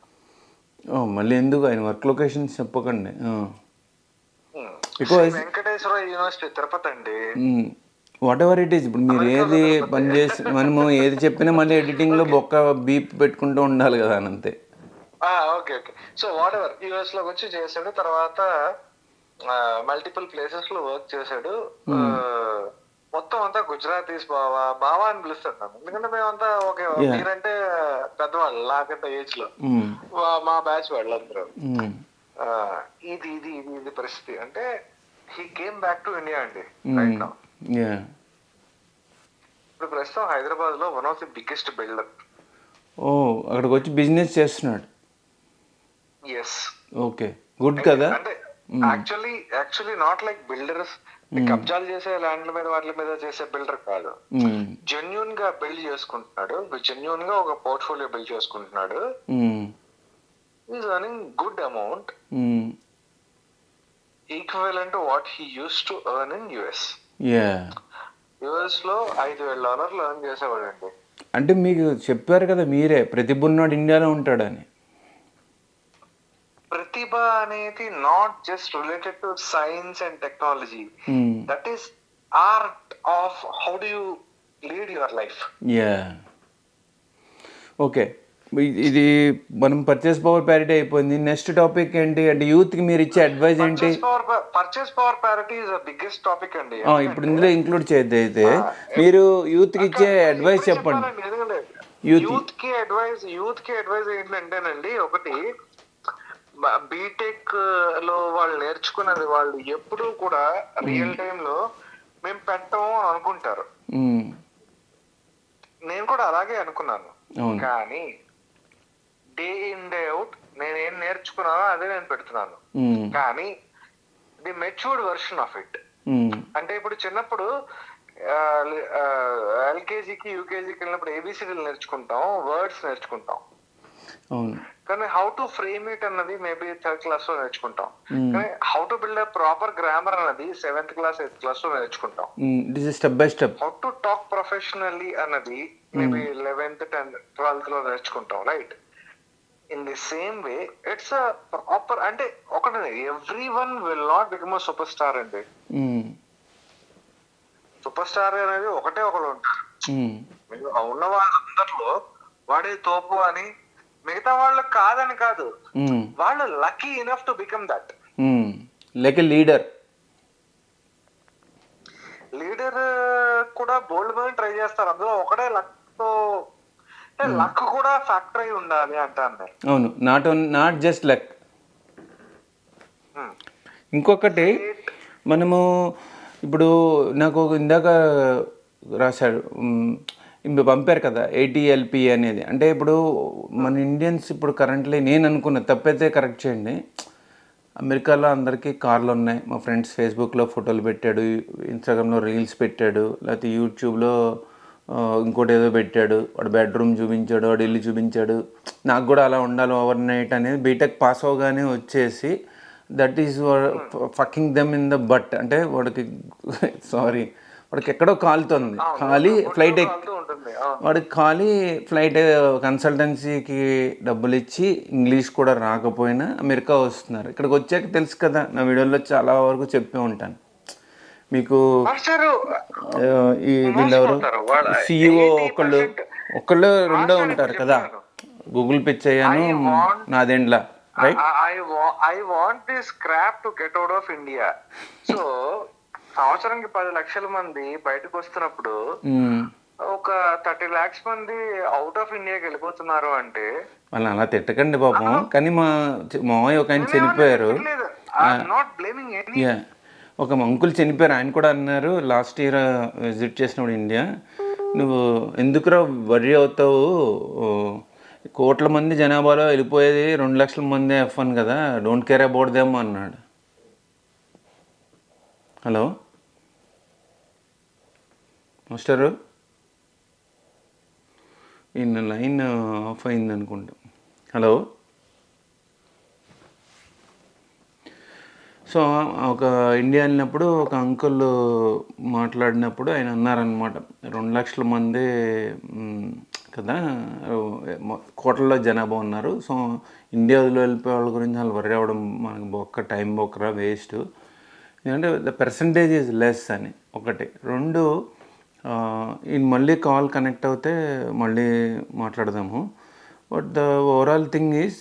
మళ్ళీ ఎందుకు ఆయన వర్క్ లొకేషన్స్ చెప్పకండి. వెంకటేశ్వర యూనివర్సిటీ తిరుపతి అండి. What ever it is. ఇప్పుడు మీరు ఏది పని చేసి మనము ఏది చెప్పినా మళ్ళీ ఎడిటింగ్లో బొక్క బీప్ పెట్టుకుంటూ ఉండాలి కదా అని, అంతే. Okay. So what ever US లోకి వచ్చి చేశాడు. తర్వాత మల్టిపుల్ ప్లేసెస్ లో వర్క్ చేశాడు. మొత్తం అంతా గుజరాతీస్ బావా అని పిలుస్తాడు నన్ను. ఎందుకంటే మేమంతా ఓకే, మీరంటే పెద్దవాళ్ళు నాకంటే ఏజ్ లో, మా బ్యాచ్ వాళ్ళందరూ. ఇది ఇది ఇది పరిస్థితి. అంటే he came back to India అండి రైట్ నౌ. ఇప్పుడు ప్రస్తుతం హైదరాబాద్ లో one of the biggest builder. అక్కడికి వచ్చి బిజినెస్ చేస్తున్నాడు. ఎస్. ఓకే, గుడ్ కదా. అంటే యాక్చువల్లీ నాట్ లైక్ బిల్డర్స్, కబ్జాలు చేసే ల్యాండ్ల మీద వాటి మీద చేసే బిల్డర్ కాదు. జెన్యూన్ గా బిల్డ్ చేసుకుంటున్నాడు, జెన్యూన్ గా ఒక పోర్ట్ఫోలియో బిల్డ్ చేసుకుంటున్నాడు. Is earning good amount equivalent to what he use to earn in US. US లో $5,000 ఎర్న్ చేసేవాడండి. అంటే మీకు చెప్పారు కదా మీరే, ప్రతిభ ఉన్నాడు ఇండియాలో ఉంటాడని. ప్రతిభ అనేది not just related to science and technology. That is art of how do you lead your life. Okay, ఇది మనం పర్చేస్ పవర్ ప్యారిటీ అయిపోయింది. నెక్స్ట్ టాపిక్ ఏంటి అంటే యూత్ కి మీరు ఇచ్చే అడ్వైజ్ ఏంటి? Purchase power parity is the biggest topic అండి. ఇప్పుడు ఇందులో ఇంక్లూడ్ చేయద్దు. అయితే మీరు యూత్ కి ఇచ్చే అడ్వైజ్ చెప్పండి. యూత్ కి అడ్వైజ్ ఏంటంటేనండి, ఒకటి బీటెక్ లో వాళ్ళు నేర్చుకున్నది వాళ్ళు ఎప్పుడూ కూడా రియల్ టైమ్ లో మేము పెట్టము అని అనుకుంటారు. నేను కూడా అలాగే అనుకున్నాను. కానీ డే ఇన్ డే అవుట్ నేనేం నేర్చుకున్నానో అదే నేను పెడుతున్నాను. కానీ the matured version of it. అంటే ఇప్పుడు చిన్నప్పుడు ఎల్కేజీకి యూకేజీకి వెళ్ళినప్పుడు ఏబిసిడీలు నేర్చుకుంటాం, వర్డ్స్ నేర్చుకుంటాం. కానీ హౌ టు ఫ్రేమ్ ఇట్ అన్నది మేబీ 3rd క్లాస్ లో నేర్చుకుంటాం. కానీ how to build a proper grammar అన్నది 7th క్లాస్ 8th క్లాస్ లో నేర్చుకుంటాం. Step by step. How to talk professionally అన్నది మేబీ 11th 10th 12th లో నేర్చుకుంటాం. Right. In the same way it's a proper, అంటే ఒకటి, every one will not become a super star అండి. Super star అనేది ఒకటే ఒకడు ఉంటారు. ఉన్న వాళ్ళందరిలో వాడే తోపు అని, మిగతా వాళ్ళు కాదని కాదు, వాళ్ళు lucky enough to become that. Like leader కూడా బోల్డ్ మంది ట్రై చేస్తారు, అందులో ఒకటే లక్ తో, అంటే లక్ కూడా ఫ్యాక్టర్ అయి ఉండాలి అంటాను నేను. అవును, నాట్ జస్ట్ లక్. ఇంకొకటి మనము ఇప్పుడు నాకు ఇందాక రాశాడు పంపారు కదా ATLP అనేది. అంటే ఇప్పుడు మన ఇండియన్స్ ఇప్పుడు కరెంట్లీ నేను అనుకున్న తప్పైతే కరెక్ట్ చేయండి, అమెరికాలో అందరికీ కార్లు ఉన్నాయి. మా ఫ్రెండ్స్ ఫేస్బుక్లో ఫోటోలు పెట్టాడు, ఇన్స్టాగ్రామ్లో రీల్స్ పెట్టాడు, లేకపోతే యూట్యూబ్లో ఇంకోటి ఏదో పెట్టాడు, వాడు బెడ్రూమ్ చూపించాడు, వాడు ఇల్లు చూపించాడు. నాకు కూడా అలా ఉండాలి ఓవర్ నైట్ అనేది బీటెక్ పాస్ అవగానే వచ్చేసి that is fucking them in the but. అంటే వాడికి సారీ వాడికి ఎక్కడో కాలుతుంది, ఖాళీ ఫ్లైట్ వాడికి ఖాళీ ఫ్లైట్ కన్సల్టెన్సీకి డబ్బులు ఇచ్చి ఇంగ్లీష్ కూడా రాకపోయినా అమెరికా వస్తున్నారు. ఇక్కడికి వచ్చాక తెలుసు కదా, నా వీడియోలో చాలా వరకు చెప్పే ఉంటాను మీకు. ఈ వీళ్ళెవరు CEO ఒకళ్ళు రెండో ఉంటారు కదా, గూగుల్ పిచ్ అయ్యాను Nadendla. Right, I want this crap to get out of India. So సంవత్సరానికి 10 లక్షల మంది బయటకు వస్తున్నప్పుడు ఒక 30 lakhs మంది అవుట్ ఆఫ్ ఇండియాకి వెళ్ళిపోతున్నారు అంటే వాళ్ళని అలా తిట్టకండి పాపం. కానీ మా మామయ్య ఒక ఆయన చనిపోయారు, ఒక అంకుల్ చనిపోయారు. ఆయన కూడా అన్నారు లాస్ట్ ఇయర్ విజిట్ చేసినప్పుడు ఇండియా, నువ్వు ఎందుకురా వర్రీ అవుతావు, కోట్ల మంది జనాభాలో వెళ్ళిపోయేది 2 లక్షల మంది F1 కదా, డోంట్ కేర్ అబౌట్ దెమ్ అన్నాడు. హలో మాస్టరు, ఈయన లైన్ ఆఫ్ అయింది అనుకుంటా. హలో, సో ఒక ఇండియా వెళ్ళినప్పుడు ఒక అంకుల్ మాట్లాడినప్పుడు ఆయన అన్నారనమాట, 2 లక్షల మంది కదా, కోట్లలో జనాభా ఉన్నారు. సో ఇండియాలో వెళ్ళిపోయే వాళ్ళ గురించి వాళ్ళు వర్రీ అవ్వడం మనకు బొక్క, టైం బొక్కరా, వేస్ట్. ఎందుకంటే ద పర్సంటేజ్ ఈజ్ లెస్ అని ఒకటి. 2 ఈయన మళ్ళీ కాల్ కనెక్ట్ అవుతే మళ్ళీ మాట్లాడదాము. But the overall thing is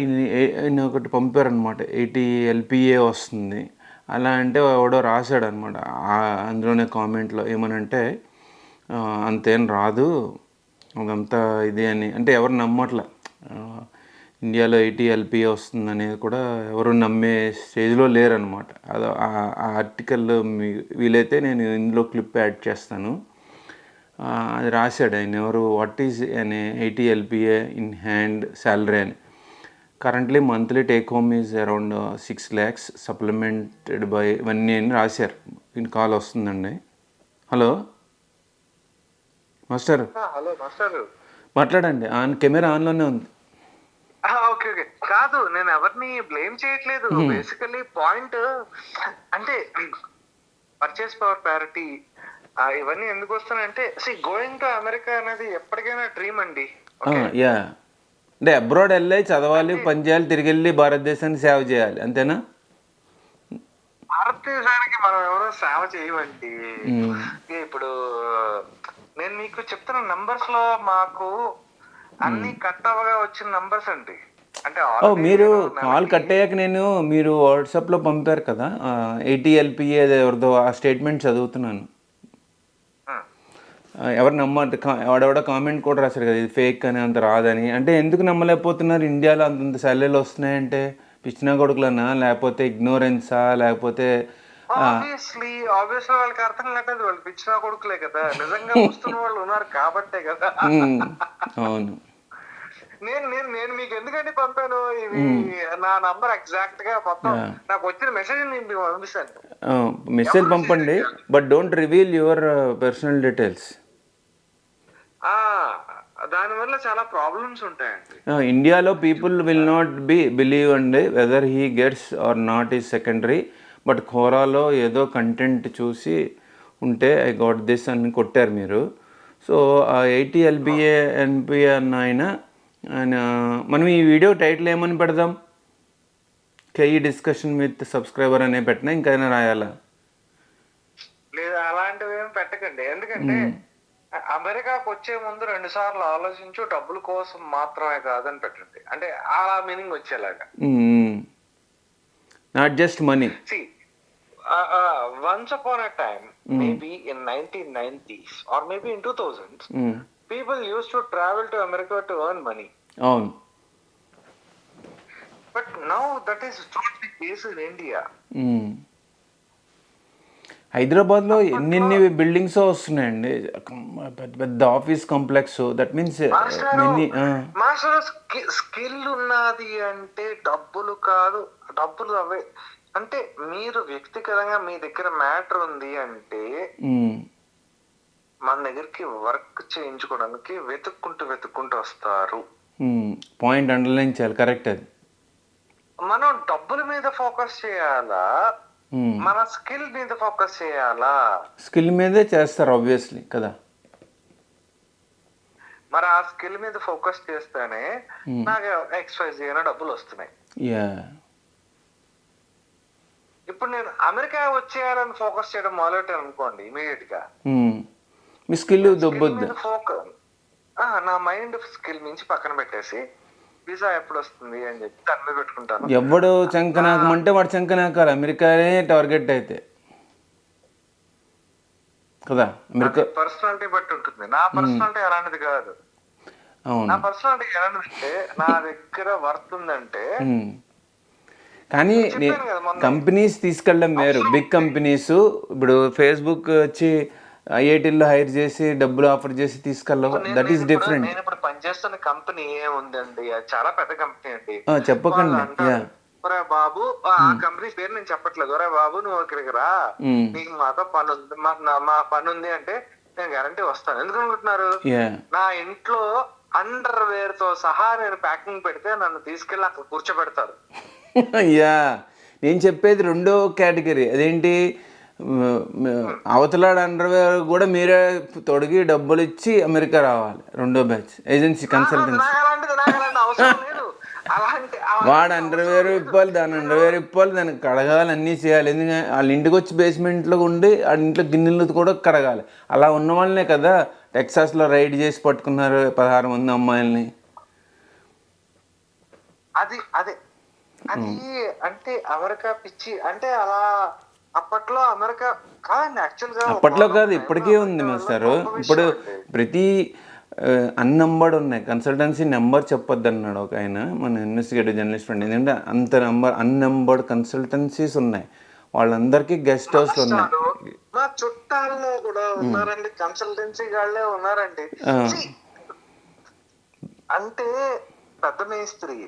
ఈయన ఒకటి పంపారనమాట, ATLPA వస్తుంది అలా అంటే ఎవడో రాశాడు అనమాట అందులోనే కామెంట్లో, ఏమనంటే అంతేం రాదు అదంతా ఇది అని. అంటే ఎవరు నమ్మట్లే ఇండియాలో ATLPA వస్తుంది అనేది కూడా ఎవరు నమ్మే స్టేజ్లో లేరనమాట. అది ఆ ఆర్టికల్ వీలైతే నేను ఇందులో క్లిప్ యాడ్ చేస్తాను. అది రాశాడు ఆయన, ఎవరు, వాట్ ఈజ్ అనే ATLPA ఇన్ హ్యాండ్ శాలరీ అని. Currently monthly take home is around 6 lakhs supplemented by 1 year అని రాశారు. ఈయన కాల్ వస్తుందండి. హలో మాస్టర్, హలో మాస్టర్ మాట్లాడండి, కెమెరా ఆన్లోనే ఉంది. ఓకే ఓకే, కాదు నేను ఎవరిని బ్లేమ్ చేయట్లేదు. బేసికలీ పాయింట్ అంటే పర్చేస్ పవర్ ప్యారిటీ ఇవన్నీ ఎందుకు వస్తున్నాయంటే, గోయింగ్ టు అమెరికా అనేది ఎప్పటికైనా డ్రీమ్ అండి. యా, అంటే అబ్రాడ్ వెళ్ళి చదవాలి, పని చేయాలి, తిరిగి వెళ్ళి భారతదేశాన్ని సేవ చేయాలి, అంతేనా? భారతదేశానికి మనం ఎవరో సేవ చేయమండి. ఇప్పుడు నేను మీకు చెప్తున్న నంబర్స్ లో మాకు అన్ని కట్ అవ్వగా వచ్చిన నంబర్స్ అండి. అంటే మీరు కాల్ కట్ అయ్యాక మీరు వాట్సాప్లో పంపారు కదా ATLPA ఎవరిదో, ఆ స్టేట్మెంట్ చదువుతున్నాను. ఎవరు నమ్మంటే వాడెవడో కామెంట్ కూడా రాశారు కదా, ఇది ఫేక్ అని, అంత రాదని. అంటే ఎందుకు నమ్మలేకపోతున్నారు? ఇండియాలో అంతంత శాలరీలు వస్తున్నాయంటే పిచ్చినా కొడుకులన్నా, లేకపోతే ఇగ్నోరెన్సా, లేకపోతే ఆబ్వియస్లీ వాళ్ళకి అర్థం కాదు, వాళ్ళు పిచ్చినా కొడుకులే కదా. నిజంగా వస్తున్న వాళ్ళు ఉన్నారు కాబట్టే కదా. అవును, నేను మీకు ఎందుకంటే పంపాను ఇవి, నా నంబర్ ఎగ్జాక్ట్ గా మొత్తం నాకు వచ్చిన మెసేజ్ మీకు పంపిస్తాను. మెసేజ్ పంపండి, but don't reveal your personal details. దానివల్ల చాలా ప్రాబ్లమ్స్ ఉంటాయండి. ఇండియాలో పీపుల్ విల్ నాట్ బిలీవ్ అండి, whether he gets or not is secondary. But ఖోరాలో ఏదో కంటెంట్ చూసి ఉంటే ఐ గాట్ దిస్ అని కొట్టారు మీరు. సో ఆ ATLPA అన్న ఆయన మనం ఈ వీడియో టైటిల్ ఏమని పెడదాం? కేఈ డిస్కషన్ విత్ సబ్స్క్రైబర్ అనే పెట్టినా ఇంకైనా రాయాలా? లేదా అలాంటివి ఏమి పెట్టకండి, ఎందుకంటే అమెరికాకు వచ్చే ముందు 2 సార్లు ఆలోచించు, డబ్బుల కోసం మాత్రమే కాదని పెట్టండి. అంటే అలా మీనింగ్ వచ్చేలాగా. Not just money. Once upon a time, maybe in 1990s or maybe in 2000s, people used to travel to America to earn money. అవును. But now that is not the case in India. హైదరాబాద్లో ఎన్ని buildings వస్తున్నాయండి, పెద్ద పెద్ద office complex. That means master skill ఉన్నది అంటే డబ్బులు కాదు, డబ్బులు అవే. అంటే మీరు వ్యక్తిగతంగా మీ దగ్గర మ్యాటర్ ఉంది అంటే మన దగ్గరికి వర్క్ చేయించుకోవడానికి వెతుక్కుంటూ వస్తారు. పాయింట్ అండర్లైన్ చేయాలి, కరెక్ట్. అది మనం డబ్బుల మీద ఫోకస్ చేయాలా, మన స్కిల్ మీద ఫోకస్ చేయాలా? స్కిల్ మీదే చేస్తారు ఆబ్వియస్లీ కదా. మరి ఆ స్కిల్ మీద ఫోకస్ చేస్తేనే నాకు XYZ అయినా డబ్బులు వస్తున్నాయి. ఇప్పుడు నేను అమెరికా వచ్చేయాలని ఫోకస్ చేయడం మొదలెట్టాను అనుకోండి, ఇమీడియట్ గా మీ స్కిల్ దొబ్బొద్దు. నా మైండ్ స్కిల్ మించి పక్కన పెట్టేసి వీసా ఎప్పుడు వస్తుంది అని చెప్పి దాని మీద పెట్టుకుంటాను. ఎవడు చంకనాకమంటే వాడు చంకనాకాలి, అమెరికానే టార్గెట్ అయితే కదా. అమెరికా పర్సనాలిటీ బట్టి ఉంటుంది. నా పర్సనాలిటీ అలాంటిది కాదు. నా పర్సనాలిటీ ఎలాంటిదంటే నా దగ్గర వర్త్ ఉందంటే. కానీ కంపెనీస్ తీసుకెళ్ళడం వేరు. బిగ్ కంపెనీస్ ఇప్పుడు ఫేస్బుక్ వచ్చి ఐఐటీలో హైర్ చేసి డబ్బులు ఆఫర్ చేసి తీసుకెళ్ళవు. That is different. నేను ఇప్పుడు పనిచేస్తున్న కంపెనీ ఏముందండి, అది చాలా పెద్ద కంపెనీ అండి. చెప్పకండి. ఒరే బాబు, ఆ కంపెనీ పేరు నేను చెప్పట్లేదు. ఒరే బాబు నువ్వు ఇక్కడికి రా, నీకు మాతో పని ఉంది, మా పని ఉంది అంటే నేను గ్యారంటీ వస్తాను. ఎందుకు అనుకుంటున్నారు? నా ఇంట్లో అండర్ వేర్ తో సహా నేను ప్యాకింగ్ పెడితే నన్ను తీసుకెళ్ళి అక్కడ కూర్చోబెడతారు. నేను చెప్పేది రెండో కేటగిరీ. అదేంటి, అవతలాడు అండర్వేర్ కూడా మీరే తొడిగి డబ్బులు ఇచ్చి అమెరికా రావాలి. రెండో బ్యాచ్ ఏజెన్సీ కన్సల్టెన్సీ. వాడు అండర్వేర్ ఇప్పాలి, దాని అండర్వేర్ ఇప్పాలి, దానికి కడగాలి, అన్నీ చేయాలి. ఎందుకంటే వాళ్ళ ఇంటికి వచ్చి బేస్మెంట్లో ఉండి వాళ్ళ ఇంట్లో గిన్నెలు కూడా కడగాలి. అలా ఉన్న వాళ్ళనే కదా టెక్సాస్లో రైడ్ చేసి పట్టుకున్నారు 16 మంది అమ్మాయిల్ని. అది అంటే అమెరికా పిచ్చి అంటే అలా. అప్పట్లో అమెరికా కాదండి, యాక్చువల్గా అప్పట్లో కాదు, ఇప్పటికీ ఉంది మాస్టర్. ఇప్పుడు ప్రతి అన్నెంబర్డ్ ఉన్నాయి. కన్సల్టెన్సీ నెంబర్ చెప్పొద్దు అన్నాడు ఒక ఆయన, మన ఇన్వెస్టిగేటివ్ జర్నలిస్ట్ ఫ్రెండ్. ఎందుకంటే అంత అన్నెంబర్డ్ కన్సల్టెన్సీస్ ఉన్నాయి. వాళ్ళందరికీ గెస్ట్ హౌస్లు ఉన్నాయి. మా చుట్టాల్లో కూడా ఉన్నారండి కన్సల్టెన్సీ వాళ్ళే ఉన్నారండి. అంటే పెద్ద మేస్త్రి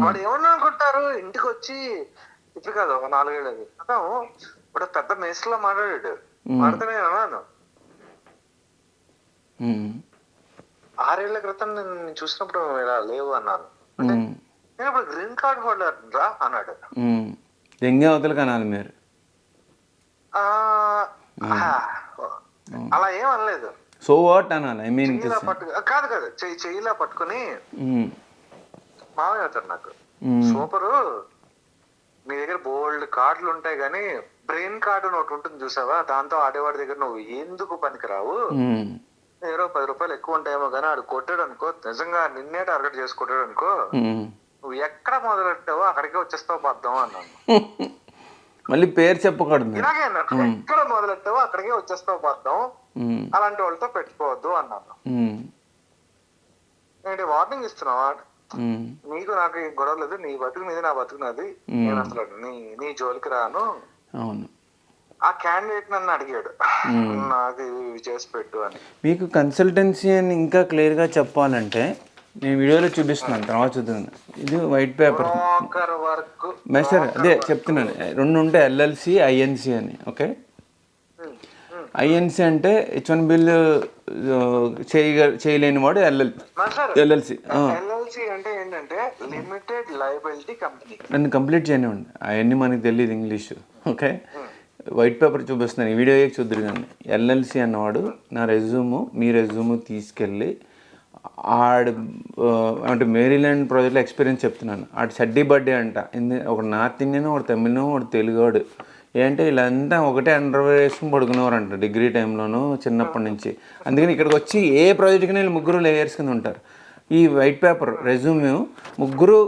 వాడు ఏమన్నా అనుకుంటారు, ఇంటికి వచ్చి ఇప్పుడు కాదు ఒక 4 ఏళ్ళది అతను ఇప్పుడు పెద్ద మేస్త్రిలో మాట్లాడాడు. వాడితే నేను అన్నాను 6 ఏళ్ల క్రితం నేను చూసినప్పుడు ఇలా లేవు అన్నాను. అంటే నేను ఇప్పుడు గ్రీన్ కార్డ్ హోల్డర్ రా అన్నాడు. అవతల కనాలి మీరు. అలా ఏం అనలేదు. సో వాట్ అనాలి, ఐ మీన్ కాదు చెయ్యిలా పట్టుకుని మామయ్య అవుతాడు నాకు, సూపరు నీ దగ్గర బోల్డ్ కార్డులు ఉంటాయి కానీ బ్రెయిన్ కార్డు ఒకటి ఉంటుంది చూసావా, దాంతో ఆడేవాడి దగ్గర నువ్వు ఎందుకు పనికిరావు, ఏదో 10 రూపాయలు ఎక్కువ ఉంటాయేమో కానీ ఆడు కొట్టాడు అనుకో, నిజంగా నిన్నే టార్గెట్ చేసి కొట్టాడు అనుకో, నువ్వు ఎక్కడ మొదలెట్టావో అక్కడికే వచ్చేస్తావు పద్దాం అన్నాను. మళ్ళీ పేరు చెప్పకూడదు. ఇలాగే అన్నాడు, ఎక్కడ మొదలెట్టావో అక్కడికే వచ్చేస్తావు పద్దాం, అలాంటి వాళ్ళతో పెట్టుకోవద్దు అన్నాను. ఏంటి వార్నింగ్ ఇస్తున్నావా? నీకు నాకు గొడవ లేదు, నీ బతుకు నీది, నా బతుకు నాది, నేను అసలు నీ జోలికి రాను. అవును. ఆ క్యాండిడేట్ నన్ను అడిగాడు, నాకు ఇవి చేసి పెట్టు అని. మీకు కన్సల్టెన్సీ అని ఇంకా క్లియర్గా చెప్పాలంటే నేను వీడియోలో చూపిస్తున్నాను, తర్వాత చూద్దాను. ఇది వైట్ పేపర్ మెస్టర్, అదే చెప్తున్నాను. 2 ఉంటాయి, LLC, INC అని. ఓకే, INC అంటే H1 బిల్ చేయలేని వాడు LLC. అంటే ఏంటంటే లిమిటెడ్ లయబిలిటీ కంపెనీ. నన్ను కంప్లీట్ చేయనివ్వండి, అవన్నీ మనకి తెలియదు ఇంగ్లీషు. ఓకే, వైట్ పేపర్ చూపిస్తున్నాను, ఈ వీడియో చూద్దరు కానీ. LLC అన్నవాడు నా మీ రెజ్యూము తీసుకెళ్ళి అంటే మేరీల్యాండ్ ప్రాజెక్ట్లో ఎక్స్పీరియన్స్ చెప్తున్నాను. ఆడు షడ్డీ బర్త్డే అంట, ఒక నార్త్ ఇండియన్, ఒకటి తమిళను, ఒకటి తెలుగువాడు. ఏంటంటే వీళ్ళంతా ఒకటే అండర్వేర్ వేసుకుని పడుకునేవారంట డిగ్రీ టైంలోనూ చిన్నప్పటి నుంచి. అందుకని ఇక్కడికి వచ్చి ఏ ప్రాజెక్ట్కి వీళ్ళు ముగ్గురు లేయర్స్ కింద ఉంటారు. ఈ వైట్ పేపర్ రెజ్యూమ్ ముగ్గురు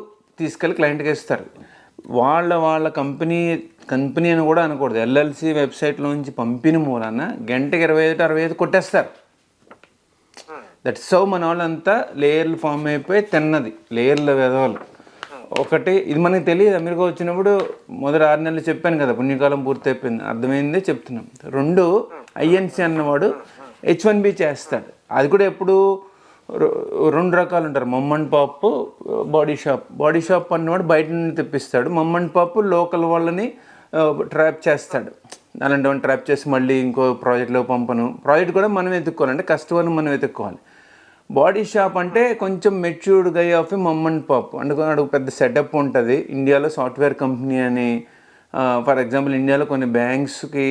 తీసుకెళ్ళి క్లయింట్కి ఇస్తారు. వాళ్ళ కంపెనీ అని కూడా అనకూడదు, ఎల్ఎల్సి వెబ్సైట్లో నుంచి పంపిన మూలన గంటకి 25-65 కొట్టేస్తారు. దట్స్ సో మన వాళ్ళంతా లేయర్లు ఫామ్ అయిపోయి తిన్నది లేయర్ల వెదవాళ్ళు. ఒకటి ఇది మనకి తెలియదు, అమెరికా వచ్చినప్పుడు మొదటి 6 నెలలు చెప్పాను కదా పుణ్యకాలం పూర్తి అయిపోయింది, అర్థమైందే చెప్తున్నాం. 2 ఐఎన్సి అన్నవాడు H1B చేస్తాడు. అది కూడా ఎప్పుడు 2 రకాలు ఉంటారు, మమ్ అండ్ పాప్, బాడీ షాప్ అన్నవాడు బయట నుండి తెప్పిస్తాడు. మమ్ అండ్ పాప్ లోకల్ వాళ్ళని ట్రాప్ చేస్తాడు. అలాంటి వాళ్ళని ట్రాప్ చేసి మళ్ళీ ఇంకో ప్రాజెక్ట్లో పంపను. ప్రాజెక్ట్ కూడా మనం వెతుక్కోవాలి, అంటే కస్టమర్ని మనం వెతుక్కోవాలి. బాడీ షాప్ అంటే కొంచెం matured guy of mom and pop, అందుకని పెద్ద సెటప్ ఉంటుంది. ఇండియాలో సాఫ్ట్వేర్ కంపెనీ అని, ఫర్ ఎగ్జాంపుల్ ఇండియాలో కొన్ని బ్యాంక్స్కి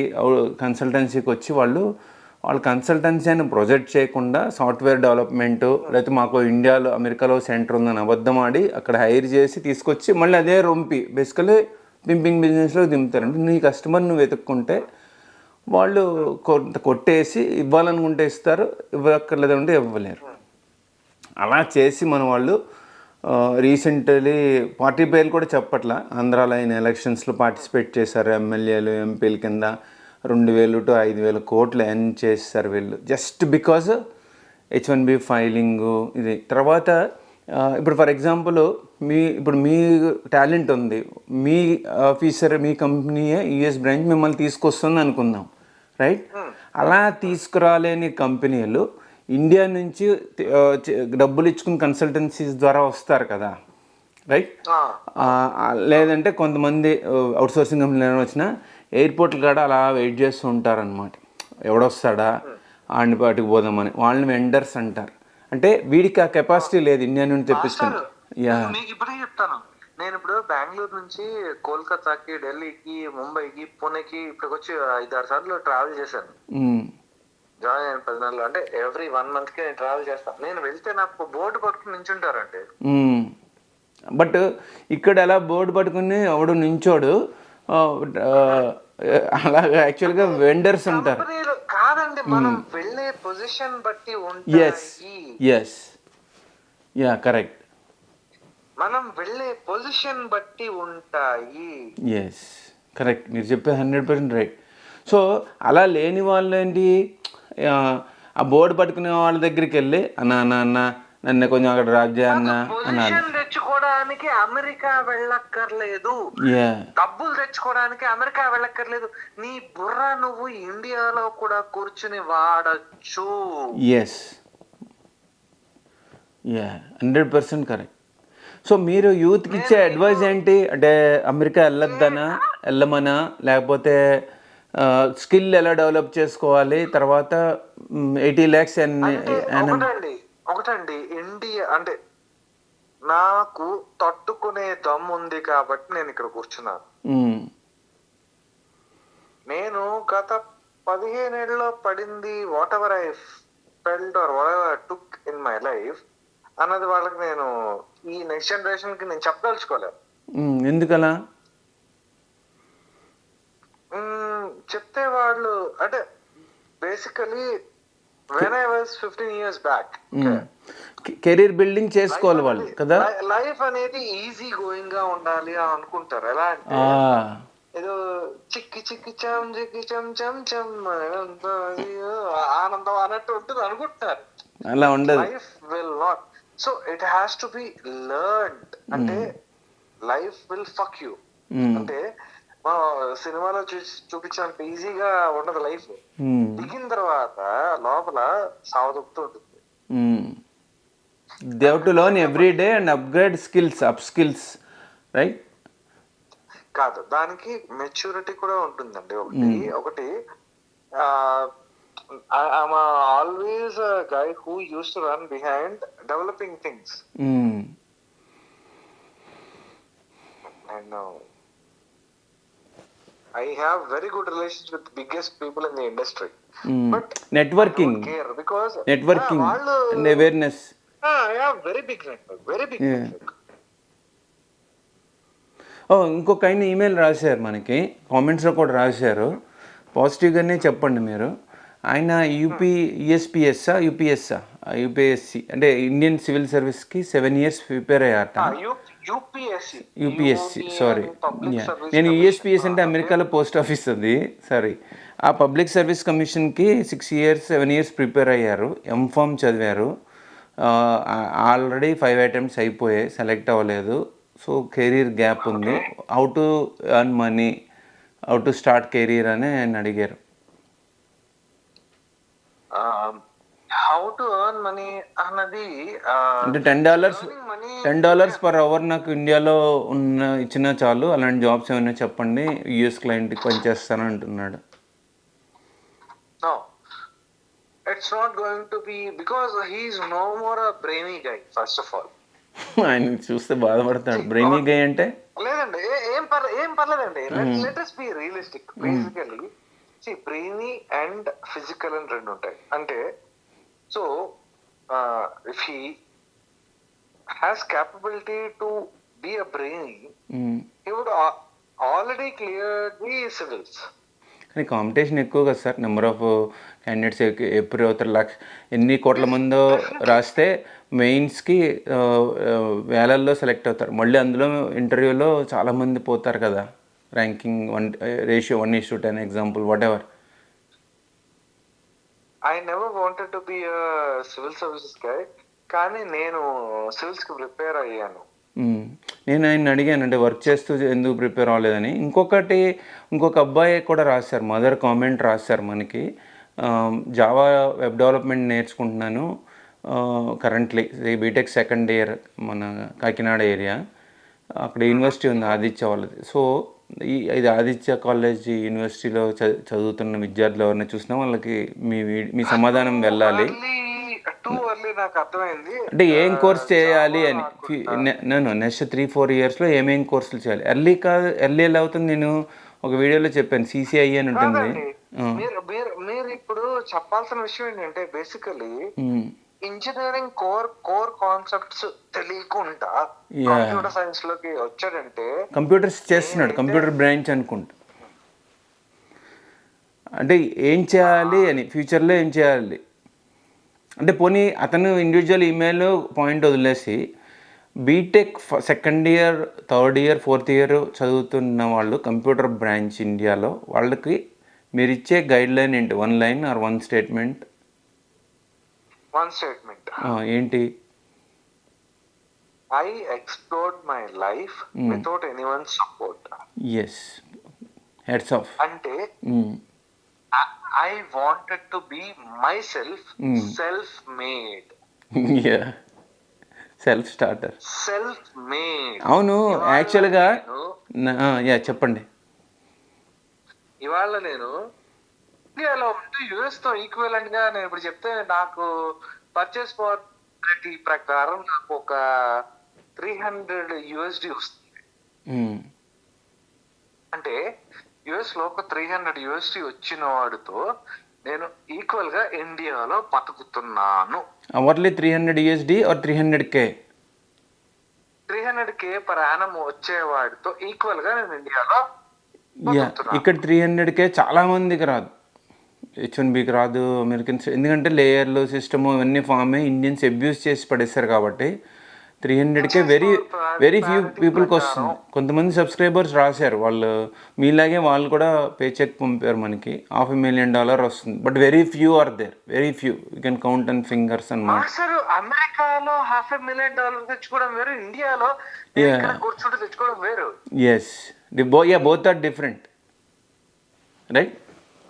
కన్సల్టెన్సీకి వచ్చి వాళ్ళ కన్సల్టెన్సీ అని ప్రొజెక్ట్ చేయకుండా సాఫ్ట్వేర్ డెవలప్మెంటు, లేకపోతే మాకు ఇండియాలో అమెరికాలో సెంటర్ ఉందని అబద్ధం ఆడి అక్కడ హైర్ చేసి తీసుకొచ్చి మళ్ళీ అదే రొంపి బేసికలీ పింపింగ్ బిజినెస్లో దింపుతారు. అంటే నీ కస్టమర్ నువ్వు వెతుక్కుంటే వాళ్ళు కొట్టేసి ఇవ్వాలనుకుంటే ఇస్తారు, ఇవ్వక్కర్లేదంటే ఇవ్వలేరు. అలా చేసి మన వాళ్ళు రీసెంట్లీ పార్టీ పేర్లు కూడా చెప్పట్లా, ఆంధ్రాలో అయిన ఎలక్షన్స్లో పార్టిసిపేట్ చేశారు. ఎమ్మెల్యేలు ఎంపీల కింద 2,000 to 5,000 కోట్లు ఎర్న్ చేస్తారు వీళ్ళు, జస్ట్ బికాజ్ H1B ఫైలింగు ఇది. తర్వాత ఇప్పుడు ఫర్ ఎగ్జాంపుల్ మీ టాలెంట్ ఉంది, మీ ఆఫీసర్ మీ కంపెనీయే యుఎస్ బ్రాంచ్ మిమ్మల్ని తీసుకొస్తుంది అనుకుందాం, రైట్? అలా తీసుకురాలేని కంపెనీలు ఇండియా నుంచి డబ్బులు ఇచ్చుకుని కన్సల్టెన్సీస్ ద్వారా వస్తారు కదా, రైట్? లేదంటే కొంతమంది అవుట్సోర్సింగ్ కంపెనీలు వచ్చినా ఎయిర్పోర్ట్లు కూడా అలా వెయిట్ చేస్తూ ఉంటారనమాట, ఎవడొస్తాడా ఆడిని పాటికి పోదామని. వాళ్ళని వెండర్స్ అంటారు. అంటే వీడికి ఆ కెపాసిటీ లేదు ఇండియా నుండి తెప్పించుకుని. మీకు ఇప్పుడే చెప్తాను, నేను ఇప్పుడు బెంగళూరు నుంచి కోల్కతాకి, ఢిల్లీకి, ముంబైకి, పూణేకి ఇప్పటికి వచ్చి 5-6 సార్లు ట్రావెల్ చేశాను. జాయిన్ అయిన 10 నెలలు, అంటే ఎవ్రీ 1 month కి నేను ట్రావెల్ చేస్తాను. నేను వెళ్తే నాకు బోర్డు పట్టుకుని నించుంటారంటే. బట్ ఇక్కడ ఎలా బోర్డు పట్టుకుని ఎవడు నించోడు, అలాగే యాక్చువల్గా వెండర్స్ ఉంటారు. కాదండి, మనం వెళ్ళే పొజిషన్ బట్టి ఎస్ యా కరెక్ట్, మనం వెళ్ళే పొజిషన్ బట్టి ఉంటాయి. ఎస్ కరెక్ట్, మీరు చెప్పే 100% రైట్. సో అలా లేని వాళ్ళు ఏంటి, ఆ బోర్డు పట్టుకునే వాళ్ళ దగ్గరికి వెళ్ళి అన్న నన్ను కొంచెం అక్కడ డ్రాప్ చేయన్నా అన్నారు. తెచ్చుకోవడానికి అమెరికా వెళ్ళక్కర్లేదు, డబ్బులు తెచ్చుకోవడానికి అమెరికా వెళ్ళక్కర్లేదు, నీ బుర్ర నువ్వు ఇండియాలో కూడా కూర్చుని వాడచ్చు. Yes 100% correct. సో మీరు యూత్కి ఇచ్చే అడ్వైజ్ ఏంటి, అంటే అమెరికా వెళ్ళమనా, లేకపోతే స్కిల్ ఎలా డెవలప్ చేసుకోవాలి, తర్వాత 80 lakhs ఒకటండి ఇండియా అంటే నాకు తట్టుకునే దమ్ము ఉంది కాబట్టి నేను ఇక్కడ కూర్చున్నాను. నేను గత 15 ఏళ్ళలో పడింది, whatever I felt or whatever I took in my life అన్నది వాళ్ళకి నేను ఈ నెక్స్ట్ జనరేషన్ కి నేను చెప్పదలుచుకోలేదు. ఎందుకలా చెప్తే వాళ్ళు, అంటే basically when I was 15 years back, career building చేసుకోవాలి వాళ్ళు కదా. లైఫ్ అనేది ఈజీ గోయింగ్ గా ఉండాలి అని అనుకుంటారు. ఎలా అంటే ఏదో చిక్కి చిక్కి చం చిక్కి చం చం చం ఆనందం అన్నట్టు ఉంటుంది అనుకుంటున్నారు. అలా ఉండదు. Life will not, so it has to be learned. అంటే లైఫ్ విల్ ఫక్ యూ, అంటే సినిమాలో చూపించినంత ఈజీగా ఉండదు లైఫ్. దిగిన తర్వాత లోపల సావదొక్కుతూ ఉంటుంది. They have to learn every day and upgrade skills, right? కాదు, దానికి మెచ్యూరిటీ కూడా ఉంటుందండి. ఒకటి I'm always a guy who used to run behind developing things. And I have very good relations with the biggest people in the industry. But networking, I don't care because and awareness. I have very big network, network. ఇంకొక ఆయన email రాశారు మనకి, కామెంట్స్లో కూడా రాశారు. పాజిటివ్గానే చెప్పండి మీరు. ఆయన యూపీఎస్సి అంటే ఇండియన్ సివిల్ సర్వీస్కి 7 years ప్రిపేర్ అయ్యారట. యూపీఎస్సి సారీ, నేను యూఎస్పిఎస్ అంటే అమెరికాలో పోస్ట్ ఆఫీస్ ఉంది, సారీ. ఆ పబ్లిక్ సర్వీస్ కమిషన్కి 6 years 7 years ప్రిపేర్ అయ్యారు, ఎంఫామ్ చదివారు. ఆల్రెడీ 5 attempts అయిపోయాయి, సెలెక్ట్ అవ్వలేదు. సో కెరీర్ గ్యాప్ ఉంది, how to earn money, how to start career అని ఆయన అడిగారు. హౌ టు ఎర్న్ మనీ అన్నది అంటే $10 per hour నాకు ఇండియాలో ఇచ్చినా చాలు, అలాంటి జాబ్స్ ఏమైనా చెప్పండి, యూఎస్ క్లయింట్కి పనిచేస్తాను అంటున్నాడు. No, it's not going to be, because he is no more a brainy guy, first of all. ఆయన చూస్తే బాధపడతాడు. బ్రెయినీ గై అంటే లేదండి, ఏం పర్లేదండి. Let us be realistic. Basically, see, brainy and physical అని రెండు ఉంటాయి. అంటే so if he has capability to be a brainy, he would already clear the civils. కానీ కాంపిటీషన్ ఎక్కువ కదా సార్, నెంబర్ ఆఫ్ క్యాండిడేట్స్ ఎప్పుడు అవుతారు, ఎన్ని కోట్ల మందో రాస్తే మెయిన్స్కి వేలల్లో సెలెక్ట్ అవుతారు. మళ్ళీ అందులో ఇంటర్వ్యూలో చాలామంది పోతారు కదా, ranking ratio 1:10 example, what ever. I never wanted to be a civil services guy, కానీ నేను సివిల్స్కి ప్రిపేర్ అయ్యాను. నేను ఆయన అడిగాను, అంటే వర్క్ చేస్తూ ఎందుకు ప్రిపేర్ అవ్వలేదని. ఇంకొక అబ్బాయి కూడా రాశారు, మదర్ కామెంట్ రాశారు మనకి, జావా వెబ్ డెవలప్మెంట్ నేర్చుకుంటున్నాను కరెంట్లీ, బీటెక్ 2nd year, మన కాకినాడ ఏరియా, అక్కడ యూనివర్సిటీ ఉంది ఆదిత్య వాళ్ళది. సో ఇది ఆదిత్య కాలేజ్ యూనివర్సిటీలో చదువుతున్న విద్యార్థులు ఎవరైనా చూసినా వాళ్ళకి మీ సమాధానం వెళ్ళాలి. నాకు అర్థమైంది, అంటే ఏం కోర్స్ చేయాలి అని. నేను నెక్స్ట్ 3-4 yearsలో ఏమేం కోర్సులు చేయాలి. ఎర్లీ ఎలా అవుతుంది, నేను ఒక వీడియోలో చెప్పాను, సిసిఐ అని ఉంటుంది. మీరు ఇప్పుడు చెప్పాల్సిన విషయం ఏంటంటే, బేసికలీ ఇంజనీరింగ్ కోర్ కాన్సెప్ట్స్ తెలియకుండా కంప్యూటర్ సైన్స్ లోకి వచ్చాడంటే, కంప్యూటర్స్ చేస్తున్నాడు, కంప్యూటర్ బ్రాంచ్ అనుకుంటా. అంటే ఏం చేయాలి అని, ఫ్యూచర్లో ఏం చేయాలి అంటే, పోనీ అతను ఇండివిజువల్ ఈమెయిల్ పాయింట్ వదిలేసి BTech 2nd year 3rd year 4th year చదువుతున్న వాళ్ళు కంప్యూటర్ బ్రాంచ్ ఇండియాలో, వాళ్ళకి మీరు ఇచ్చే గైడ్ లైన్ ఏంటి? 1 line or 1 statement? 1 statement. ఏంటి? I explored my life without anyone's support. Yes, heads off. అంటే I wanted to be myself, self-made. Yeah, self-starter. Self-made. అవును, యాక్చువల్గా చెప్పండి. ఇవాళ నేను ఇండియాలో ఉంటే యుఎస్తో ఈక్వలెంట్ గా నేను ఇప్పుడు చెప్తే, నాకు పర్చేస్ పవర్ ప్రకారం నాకు ఒక $300 వస్తుంది. అంటే యుఎస్ లో ఒక $300 వచ్చిన వాడితో నేను ఈక్వల్ గా ఇండియాలో బతుకుతున్నాను. Hourly $300 or 300K? 300K per annum వచ్చేవాడితో ఈక్వల్ గా నేను ఇండియాలో బతుకుతున్నాను. ఇక్కడ 300K చాలా మందికి రాదు, H1Bకి రాదు, అమెరికన్స్, ఎందుకంటే లేయర్లు సిస్టమ్ ఇవన్నీ ఫామ్ అయ్యి ఇండియన్స్ అబ్యూస్ చేసి పడేస్తారు కాబట్టి 300K వెరీ ఫ్యూ పీపుల్కి వస్తుంది. కొంతమంది సబ్స్క్రైబర్స్ రాశారు, వాళ్ళు మీలాగే వాళ్ళు కూడా పే చెక్ పంపారు, మనకి $500,000 వస్తుంది. But very few are there, very few, you can count and fingers అన్నమాట. అమెరికాలో $500,000 తెచ్చుకోవడం వేరు, ఇండియాలో కూర్చుంటే తెచ్చుకోవడం వేరు. Yes, both are different, right?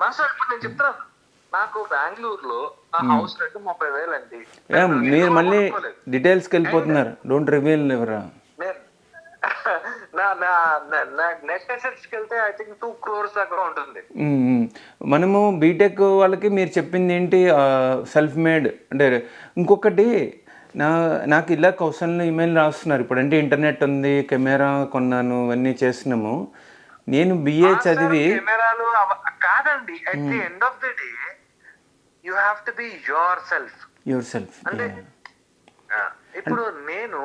Master, ఇప్పుడు నేను చెప్తాను, నాకు బెంగళూరులో నా హౌస్ రెంట్ 30,000 అండి. మీరు మళ్ళీ డీటెయిల్స్కి వెళ్ళిపోతున్నారు, డోంట్ రివీల్ ఎవరా. నెట్ అసెట్స్కి వెళ్తే ఐ థింక్ 2 crores దాకా ఉంటుంది. మనము బీటెక్ వాళ్ళకి మీరు చెప్పింది ఏంటి, సెల్ఫ్ మేడ్ అంటే. ఇంకొకటి, నాకు ఇలా కౌశల్లో ఈమెయిల్ రాస్తున్నారు ఇప్పుడు, అంటే ఇంటర్నెట్ ఉంది, కెమెరా కొన్నాను, ఇవన్నీ చేస్తున్నాము. నేను బిఏ చదివి కెమెరాలు కాదండి, at the end of the day you have to be yourself. అంటే ఇప్పుడు నేను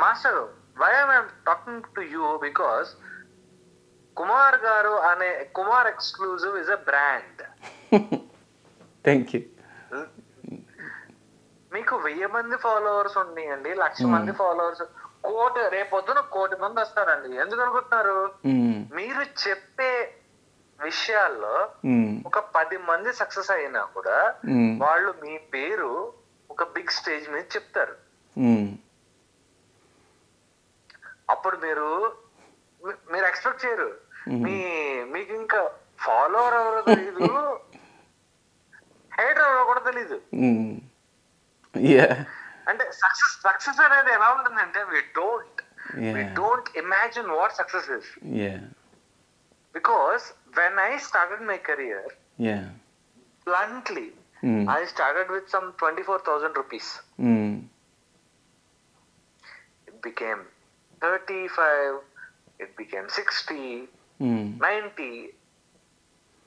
master why I'm talking to you because Kumar garu అనే Kumar exclusive is a brand. Thank you. మీకు 1000 మంది ఫాలోవర్స్ ఉన్నాయండి, 1,00,000 మంది ఫాలోవర్స్, రేపొద్దున 1,00,00,000 మంది వస్తారండి. ఎందుకు అనుకుంటున్నారు? మీరు చెప్పే విషయాల్లో ఒక 10 మంది సక్సెస్ అయినా కూడా వాళ్ళు మీ పేరు ఒక బిగ్ స్టేజ్ మీద చెప్తారు. అప్పుడు మీరు ఎక్స్పెక్ట్ చేయరు. మీకు ఇంకా ఫాలోవర్ ఎవరో తెలీదు, హేటర్ ఎవరో కూడా తెలీదు. అంటే సక్సెస్ అనేది ఎలా ఉంటుందంటే we don't imagine what success is. Because when I started my career, bluntly, I started with some 24,000 rupees. It became 35, it became 60, 90,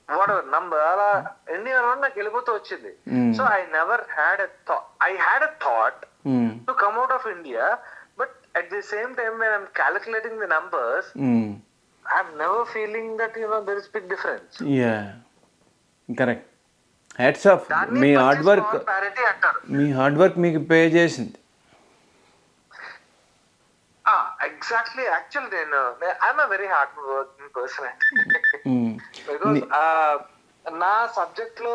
whatever number, అలా ఇండియాలో నాకు వెళ్ళిపోతూ వచ్చింది. So I never had a thought. I had a thought to come out of India, but at the same time when I'm calculating the numbers, I'm never feeling that there is big difference. Correct. Hats off. Me hard work మీకు pay చేసింది. Exactly. Actually I'm a very hard working person. Because నా subject లో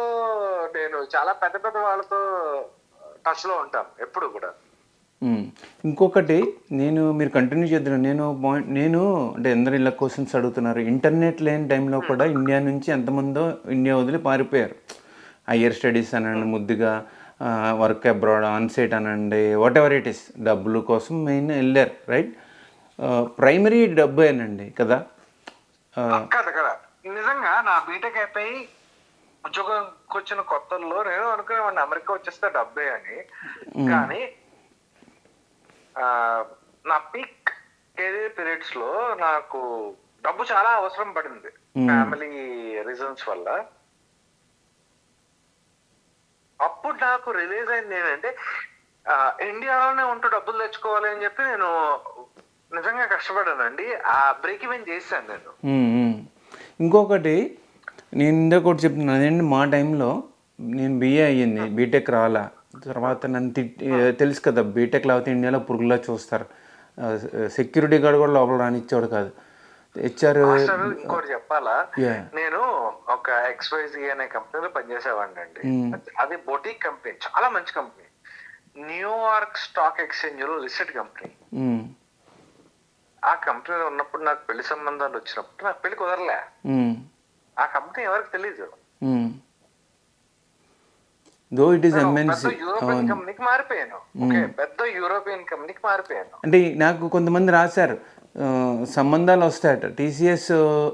నేను చాలా పెద్ద పెద్ద వాళ్ళతో touch లో ఉంటాను ఎప్పుడు కూడా. ఇంకొకటి మీరు కంటిన్యూ చేద్దాం. నేను అంటే అందరూ ఇలా క్వశ్చన్స్ అడుగుతున్నారు. ఇంటర్నెట్ లేని టైంలో కూడా ఇండియా నుంచి ఎంతమందో ఇండియా వదిలి పారిపోయారు. హయ్యర్ స్టడీస్ అనండి, ముద్దుగా వర్క్ అబ్రాడ్, ఆన్సైట్ అనండి, వాట్ ఎవర్ ఇట్ ఇస్, డబ్బుల కోసం మెయిన్ వెళ్ళారు. రైట్. ప్రైమరీ డబ్బేనండి కదా. కదా నిజంగా నా బీటెక్ అయిపోయి ఉద్యోగంకి వచ్చిన కొత్తల్లో నేను అనుకునేవాడిని అమెరికా వచ్చేస్తే డబ్బే అని. కానీ నా పీక్ కెరీర్ పీరియడ్స్ లో నాకు డబ్బు చాలా అవసరం పడింది ఫ్యామిలీ రీజన్స్ వల్ల. అప్పుడు నాకు రిలీజ్ అయింది ఏంటంటే ఇండియాలోనే ఉంటూ డబ్బులు తెచ్చుకోవాలి అని చెప్పి నేను నిజంగా కష్టపడానండి. ఆ బ్రేక్ ఈవెన్ చేశాను నేను. ఇంకొకటి నేను ఇందాక కూడా చెప్తున్నాను అదేంటి, మా టైంలో నేను బిఏ అయ్యింది, బీటెక్ రాలా. తర్వాత నన్ను తెలుసు కదా, బీటెక్ లేకపోతే ఇండియాలో పురుగులా చూస్తారు. సెక్యూరిటీ గార్డ్ కూడా లోపల రానిచ్చేవాడు కాదు. హెచ్ఆర్ ఇంకోటి చెప్పాలా, నేను ఒక XYZ అనే కంపెనీలో పనిచేసేవాడిని అండి. అది బొటీక్ కంపెనీ, చాలా మంచి కంపెనీ. న్యూయార్క్ స్టాక్ ఎక్స్చేంజ్ లో లిస్టెడ్ కంపెనీ. ఆ కంపెనీలో ఉన్నప్పుడు నాకు పెళ్లి సంబంధాలు వచ్చినప్పుడు నాకు పెళ్లి కుదరలే. ఆ కంపెనీ ఎవరికి తెలీదు. యూరోపియన్ కంపెనీకి మారిపోయాను. పెద్ద యూరోపియన్ కంపెనీకి మారిపోయాను. అంటే నాకు కొంతమంది రాశారు సంబంధాలు వస్తాయట. టీసీఎస్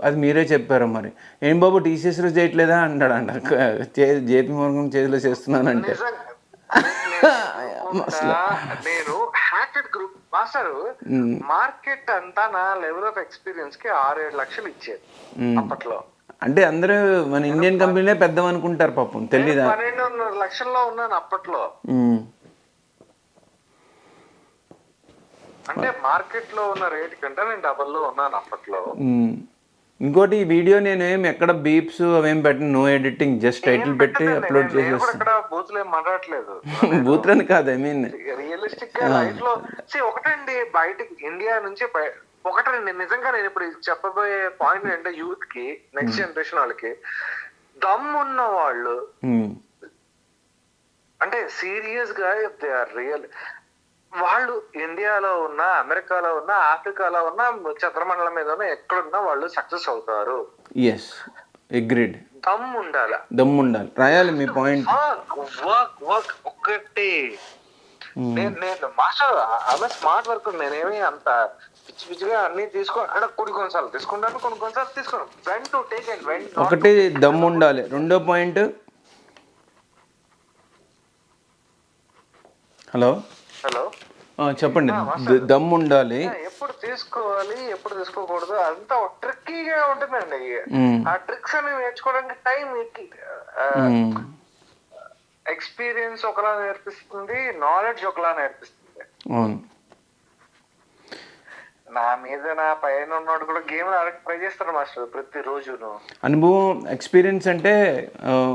అది మీరే చెప్పారు. మరి ఏం బాబు టీసీఎస్ లో చేయట్లేదా అంటాడంట. జేపీ మోర్గన్ చేతిలో చేస్తున్నానంటే నేను హ్యాకెడ్ గ్రూప్ మాస్టర్ మార్కెట్ అంతా నా లెవెల్ ఆఫ్ ఎక్స్పీరియన్స్ కి 6-7 లక్షలు ఇచ్చేది అప్పట్లో. అంటే అందరూ మన ఇండియన్ కంపెనీలే పెద్దవి అనుకుంటారు పాపం, తెలీదా? 12 లక్షల్లో ఉన్నాను అప్పట్లో. అంటే మార్కెట్ లో ఉన్న రేట్ కంటే నేను డబుల్లో ఉన్నాను అప్పట్లో. ఇంకోటి ఈ వీడియో నేను ఏం ఎక్కడ బీప్స్ అవేం పెట్టను, నో ఎడిటింగ్, జస్ట్ టైటిల్ పెట్టి అప్లోడ్ చేసేస్తాను. బూతులు ఏం మాట్లాడట్లేదు. బూతులని కాదు, ఐ మీన్ రియలిస్టిక్ గా లైఫ్ లో ఒకటండి. బయటకి ఇండియా నుంచి ఒకటండి నిజంగా నేను ఇప్పుడు చెప్పబోయే పాయింట్ ఏంటంటే యూత్ కి, నెక్స్ట్ జనరేషన్ వాళ్ళకి దమ్ ఉన్న వాళ్ళు అంటే సీరియస్ గా దే ఆర్ రియల్, వాళ్ళు ఇండియాలో ఉన్నా, అమెరికాలో ఉన్నా, ఆఫ్రికాలో ఉన్నా, చంద్రమండలం మీద ఉన్నా, ఎక్కడున్నా వాళ్ళు సక్సెస్ అవుతారు. Yes, agreed. దమ్ ఉండాలి, దమ్ ఉండాలి, రాయాలి మీ పాయింట్. వర్క్ ఒక్కటే. నేను మాస్టర్ అలా స్మార్ట్ వర్క్, నేనేమి అంత పిచ్చి పిచ్చిగా అన్ని అంటే కొన్నిసార్లు తీసుకుంటాను, కొన్నిసార్లు తీసుకోను. When to take and when. ఒకటి దమ్ ఉండాలి. రెండో పాయింట్, హలో చెప్పండి. దమ్ ఉండాలి. ఎప్పుడు తీసుకోవాలి, ఎప్పుడు తీసుకోకూడదు, అంతా ట్రిక్కీగా ఉంటుందండి. ఆ ట్రిక్స్ అన్ని నేర్చుకోవడానికి టైం, ఎక్స్పీరియన్స్ ఒకలా నేర్పిస్తుంది, నాలెడ్జ్ ఒకలా నేర్పిస్తుంది. అవును. నా మీద నా పైన ఉన్నోడు కూడా గేమ్ ట్రై చేస్తాడు మాస్టర్ ప్రతి రోజును. అనుభవం ఎక్స్పీరియన్స్ అంటే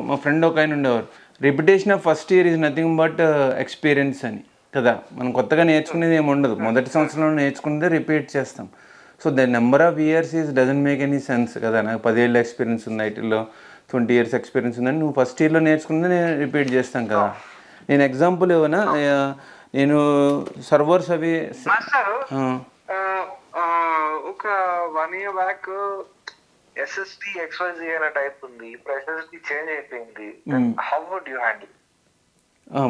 మా ఫ్రెండ్ ఒక ఆయన ఉండేవారు, repetition of first year is nothing but experience అని కదా. మనం కొత్తగా నేర్చుకునేది ఏమి ఉండదు, మొదటి సంవత్సరంలో నేర్చుకునేది రిపీట్ చేస్తాం. So the number of years is doesn't make any sense కదా. నాకు 10 ఏళ్ళ ఎక్స్పీరియన్స్ ఉంది, ఐటీలో 20 years ఎక్స్పీరియన్స్ ఉందని నువ్వు ఫస్ట్ ఇయర్లో నేర్చుకున్నది నేను రిపీట్ చేస్తాం కదా. నేను ఎగ్జాంపుల్ ఏమైనా, నేను సర్వర్స్ అవి ఒక 1 year బ్యాక్ ఎస్ఎస్డి XYZ అనే టైప్ ఉంది, ఇప్పుడు ఎస్ఎస్డి చేంజ్ అయిపోయింది. How would you handle?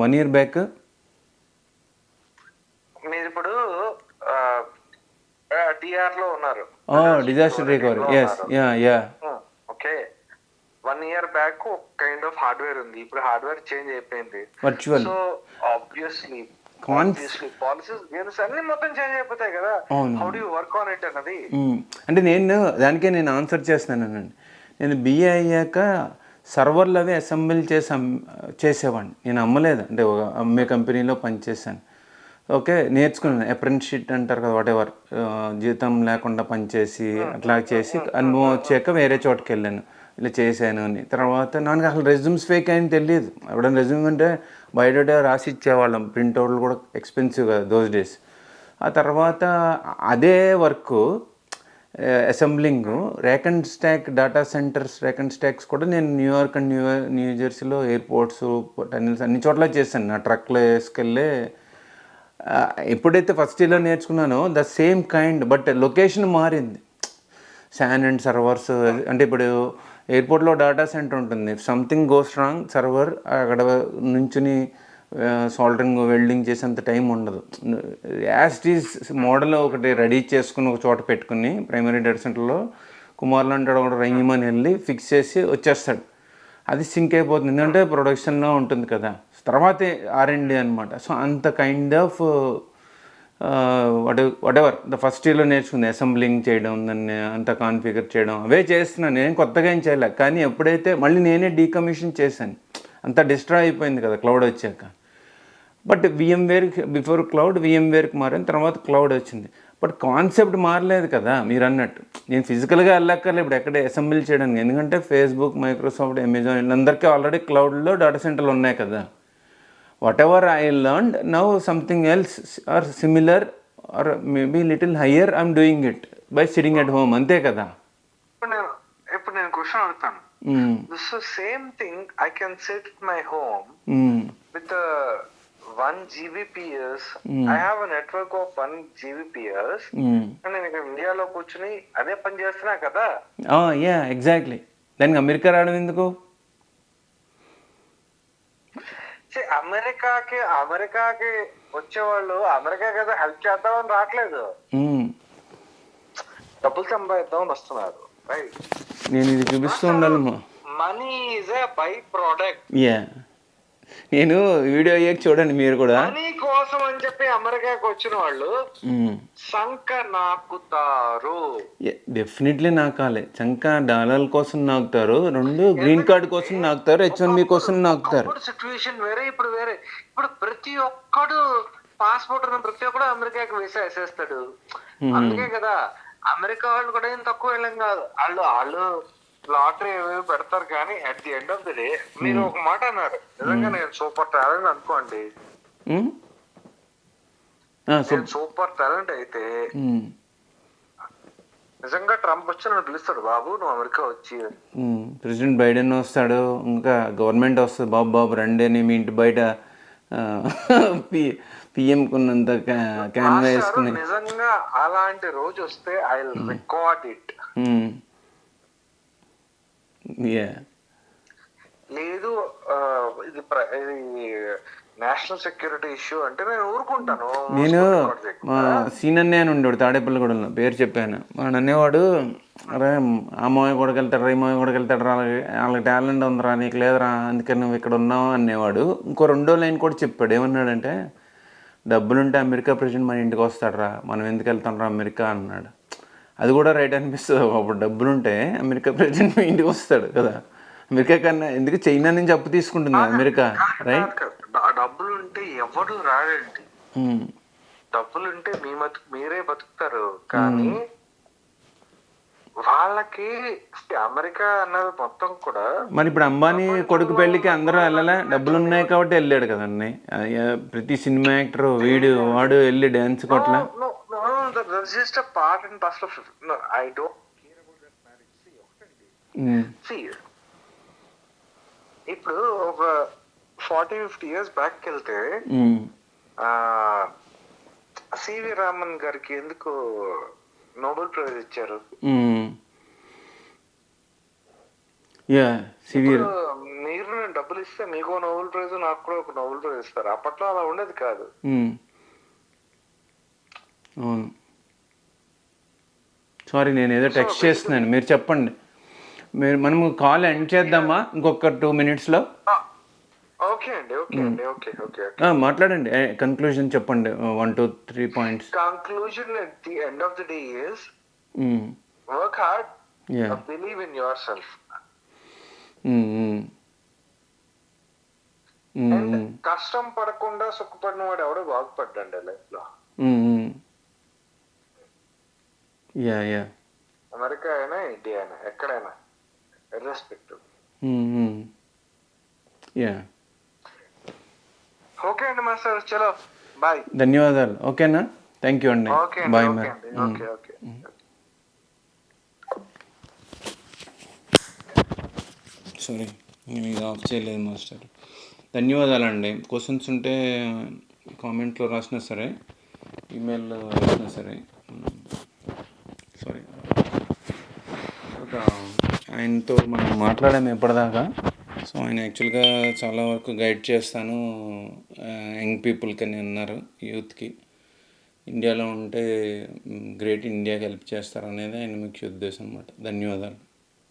1 year back మీరు ఇప్పుడు టిఆర్ లో ఉన్నారు, disaster recovery, yeah okay. 1 year back ఒక కైండ్ ఆఫ్ హార్డ్వేర్ ఉంది, ఇప్పుడు హార్డ్వేర్ చేంజ్ అయిపోయింది, virtual. So obviously policies games అన్ని మొత్తం చేంజ్ అయిపోతాయి కదా. How do you work on it అన్నది. అంటే దానికే నేను ఆన్సర్ చేస్తున్నానండి. నేను బిఏ అయ్యాక సర్వర్లు అవి అసెంబ్లీ చేసేవాడిని. నేను అమ్మలేదు, అంటే ఒక అమ్మే కంపెనీలో పనిచేశాను. ఓకే, నేర్చుకున్నాను. అప్రెంటిస్షిప్ అంటారు కదా, వాట్ ఎవర్, జీతం లేకుండా పనిచేసి అట్లా చేసి అనుభవం వచ్చాక వేరే చోటుకి వెళ్ళాను, ఇలా చేశాను అని. తర్వాత నాకు అసలు రెజ్యూమ్స్ ఫేక్ అని తెలియదు. ఎప్పుడైనా రెజ్యూమ్ అంటే బయోడేటా రాసి ఇచ్చేవాళ్ళం, ప్రింట్అవుట్లు కూడా ఎక్స్పెన్సివ్ కదా దోస్ డేస్. ఆ తర్వాత అదే work assembling rack and stack data centres, rack and stacks కూడా నేను న్యూయార్క్ అండ్ న్యూ జెర్సీలో ఎయిర్పోర్ట్స్, టన్నెల్స్ అన్ని చోట్ల చేశాను. నా ట్రక్లో వేసుకెళ్ళి ఎప్పుడైతే ఫస్ట్ ఇయర్లో నేర్చుకున్నానో the same kind, but location మారింది. శాన్ అండ్ సర్వర్స్, అంటే ఇప్పుడు ఎయిర్పోర్ట్లో డేటా సెంటర్ ఉంటుంది, సంథింగ్ గోస్ రాంగ్, సర్వర్ అక్కడ నుంచుని సాల్టరింగ్ వెల్డింగ్ చేసేంత టైం ఉండదు. యాస్టీస్ మోడల్ ఒకటి రెడీ చేసుకుని ఒక చోట పెట్టుకుని ప్రైమరీ డేటా సెంటర్లో కుమార్లు అంటాడు ఒకటి రైమని వెళ్ళి ఫిక్స్ చేసి వచ్చేస్తాడు. అది సింక్ అయిపోతుంది, ఎందుకంటే ప్రొడక్షన్లో ఉంటుంది కదా. తర్వాత R&D అనమాట. సో అంత kind of what ever the first ఇయర్లో నేర్చుకుంది, అసెంబ్లింగ్ చేయడం, దాన్ని అంతా కాన్ఫిగర్ చేయడం, అవే చేస్తున్నాను. నేను కొత్తగా ఏం చేయలే. కానీ ఎప్పుడైతే మళ్ళీ నేనే డీకమిషన్ చేశాను, అంతా డిస్ట్రాయ్ అయిపోయింది కదా క్లౌడ్ వచ్చాక. బట్ VMware బిఫోర్ క్లౌడ్, VMwareకి మారిన తర్వాత క్లౌడ్ వచ్చింది. బట్ కాన్సెప్ట్ మారలేదు కదా మీరు అన్నట్టు. నేను ఫిజికల్గా వెళ్ళక్కర్లేదు ఇప్పుడు ఎక్కడ అసెంబ్లీ చేయడానికి, ఎందుకంటే ఫేస్బుక్, మైక్రోసాఫ్ట్, అమెజాన్ వీళ్ళందరికీ ఆల్రెడీ క్లౌడ్లో డేటా సెంటర్లు ఉన్నాయి కదా. Whatever I learned now something else or similar or maybe little higher I'm doing it by sitting at home, అంతే కదా. ఇప్పుడు నేను క్వశ్చన్ అడుగుతాను, this same thing I can sit it my home with 1 Gbps. I have a network of 1 Gbps. And నేను ఇక్కడ ఇండియాలో కూర్చుని అదే పని చేస్తున్నా కదా. Yeah exactly. దానికి అమెరికా రావడం ఎందుకు? అమెరికాకి వచ్చేవాళ్ళు అమెరికా కదా హెల్ప్ చేద్దామని రావట్లేదు, డబ్బులు సంపాదిద్దామని వస్తున్నారు. రైట్, నేను ఇది చూపిస్తూ ఉండాలమ్మా. Money is a byproduct. Yeah, నేను వీడియో అయ్యాక చూడండి మీరు కూడా. మనీ కోసం అని చెప్పి అమెరికాకి వచ్చిన వాళ్ళు సంక నాకుతారు. డెఫినెట్లీ నాకాలే. చంక డాలర్ల కోసం నాకుతారు, 2 గ్రీన్ కార్డ్ కోసం నాకుతారు, H1B కోసం నాకుతారు. సిచ్యువేషన్ వేరే, ఇప్పుడు వేరే. ఇప్పుడు ప్రతి ఒక్కడు పాస్పోర్ట్ ఉన్న ప్రతి ఒక్కడు అమెరికాకి వీసా వేసేస్తాడు. అందుకే కదా అమెరికా వాళ్ళు కూడా ఏం తక్కువ వెళ్ళం కాదు. వాళ్ళు లాటరీ ఏవేవి పెడతారు, కానీ at the end of the day మీరు ఒక మాట అన్నారు, నిజంగా నేను సూపర్ టాలెంట్ అనుకోండి, సూపర్ టాలెంట్ అయితే నిజంగా ట్రంప్ వచ్చి నన్ను పిలుస్తాడు, బాబు నువ్వు అమెరికా వచ్చి. ప్రెసిడెంట్ బైడెన్ వస్తాడు, ఇంకా గవర్నమెంట్ వస్తుంది, బాబు రండి అని మీ ఇంటి బయట PM కున్నంత క్యాన్వా వేసుకుని. నిజంగా అలాంటి రోజు వస్తే ఐ విల్ రికార్డ్ ఇట్. లేదు ఇది నేషనల్ సెక్యూరిటీ ఇష్యూ అంటే నేను ఊరుకుంటాను. నేను మా సీనన్నే అని ఉండేవాడు తాడేపల్లిగూడెంలో, పేరు చెప్పాను. వాడు అనేవాడు, అరే ఆ మోయ కూడా వెళ్తాడు, ఈ మోయ కూడా వెళ్తాడు రా, వాళ్ళకి టాలెంట్ ఉందిరా, నీకు లేదురా, అందుకని నువ్వు ఇక్కడ ఉన్నావు అనేవాడు. ఇంకో 2వ లైన్ కూడా చెప్పాడు, ఏమన్నాడంటే, డబ్బులుంటే అమెరికా ప్రెసిడెంట్ మన ఇంటికి వస్తాడు రా, మనం ఎందుకు వెళ్తాం రా అమెరికా అన్నాడు. అది కూడా రైట్ అనిపిస్తుంది. అప్పుడు డబ్బులుంటే అమెరికా ప్రెసిడెంట్ మీ ఇంటికి వస్తాడు కదా. అమెరికా కన్నా ఎందుకు చైనా నుంచి అప్పు తీసుకుంటుంది అమెరికా, రైట్? డబ్బులు ఉంటే ఎవడు రాడండి. డబ్బులుంటే మీరే బతుకుతారు, కానీ వాళ్ళకి అమెరికా అన్నది మొత్తం కూడా. మరి ఇప్పుడు అంబానీ కొడుకు పెళ్ళికి అందరూ వెళ్ళలే, డబ్బులు ఉన్నాయి కాబట్టి వెళ్ళాడు కదండి. ప్రతి సినిమా యాక్టర్ వీడు వాడు వెళ్ళి డ్యాన్స్ కొట్లా. Just part and parcel of. I don't care about that marriage. ఇప్పుడు ఒక 40-50 years బ్యాక్ వెళ్తే సివి రామన్ గారికి ఎందుకు నోబెల్ ప్రైజ్ ఇచ్చారు? మీరు డబ్బులు ఇస్తే మీకు నోబెల్ ప్రైజ్, నాకు కూడా ఒక నోబెల్ ప్రైజ్ ఇస్తారు. అప్పట్లో అలా ఉండేది కాదు. అవును. సారీ, నేను ఏదో టెక్స్ట్ చేస్తున్నాను, మీరు చెప్పండి. మనము కాల్ ఎండ్ చేద్దామా ఇంకొక 2 minutesలో? ఓకే అండి, ఓకే అండి, ఓకే ఓకే. మాట్లాడండి, కన్క్లూజన్ చెప్పండి, 1, 2, 3 points. Conclusion at the end of the day is work hard, believe in yourself. And కష్టం పడకుండా సుఖపడిన వాడు ఎవడో బాగుపడ్డండి లైఫ్ లో. అమెరికా అయినా ఇండియా అయినా ఎక్కడైనా ఇర్రెస్పెక్టివ్. ఓకే అండి మాస్టర్, చలో బాయ్. ధన్యవాదాలు. ఓకేనా? థ్యాంక్ యూ అండి. బాయ్ మరి. ఓకే. సారీ, నేను ఇది ఆఫ్ చేయలేదు మాస్టర్. ధన్యవాదాలండి. క్వశ్చన్స్ ఉంటే కామెంట్లో రాసినా సరే, ఈమెయిల్లో రాసినా సరే. సారీ, ఆయనతో మనం మాట్లాడాము ఎప్పటిదాకా. సో ఆయన యాక్చువల్గా చాలా వరకు గైడ్ చేస్తాను యంగ్ పీపుల్కి అని అన్నారు, యూత్కి. ఇండియాలో ఉంటే గ్రేట్ ఇండియాకి హెల్ప్ చేస్తారు అనేది ఆయన ముఖ్య ఉద్దేశం అన్నమాట. ధన్యవాదాలు.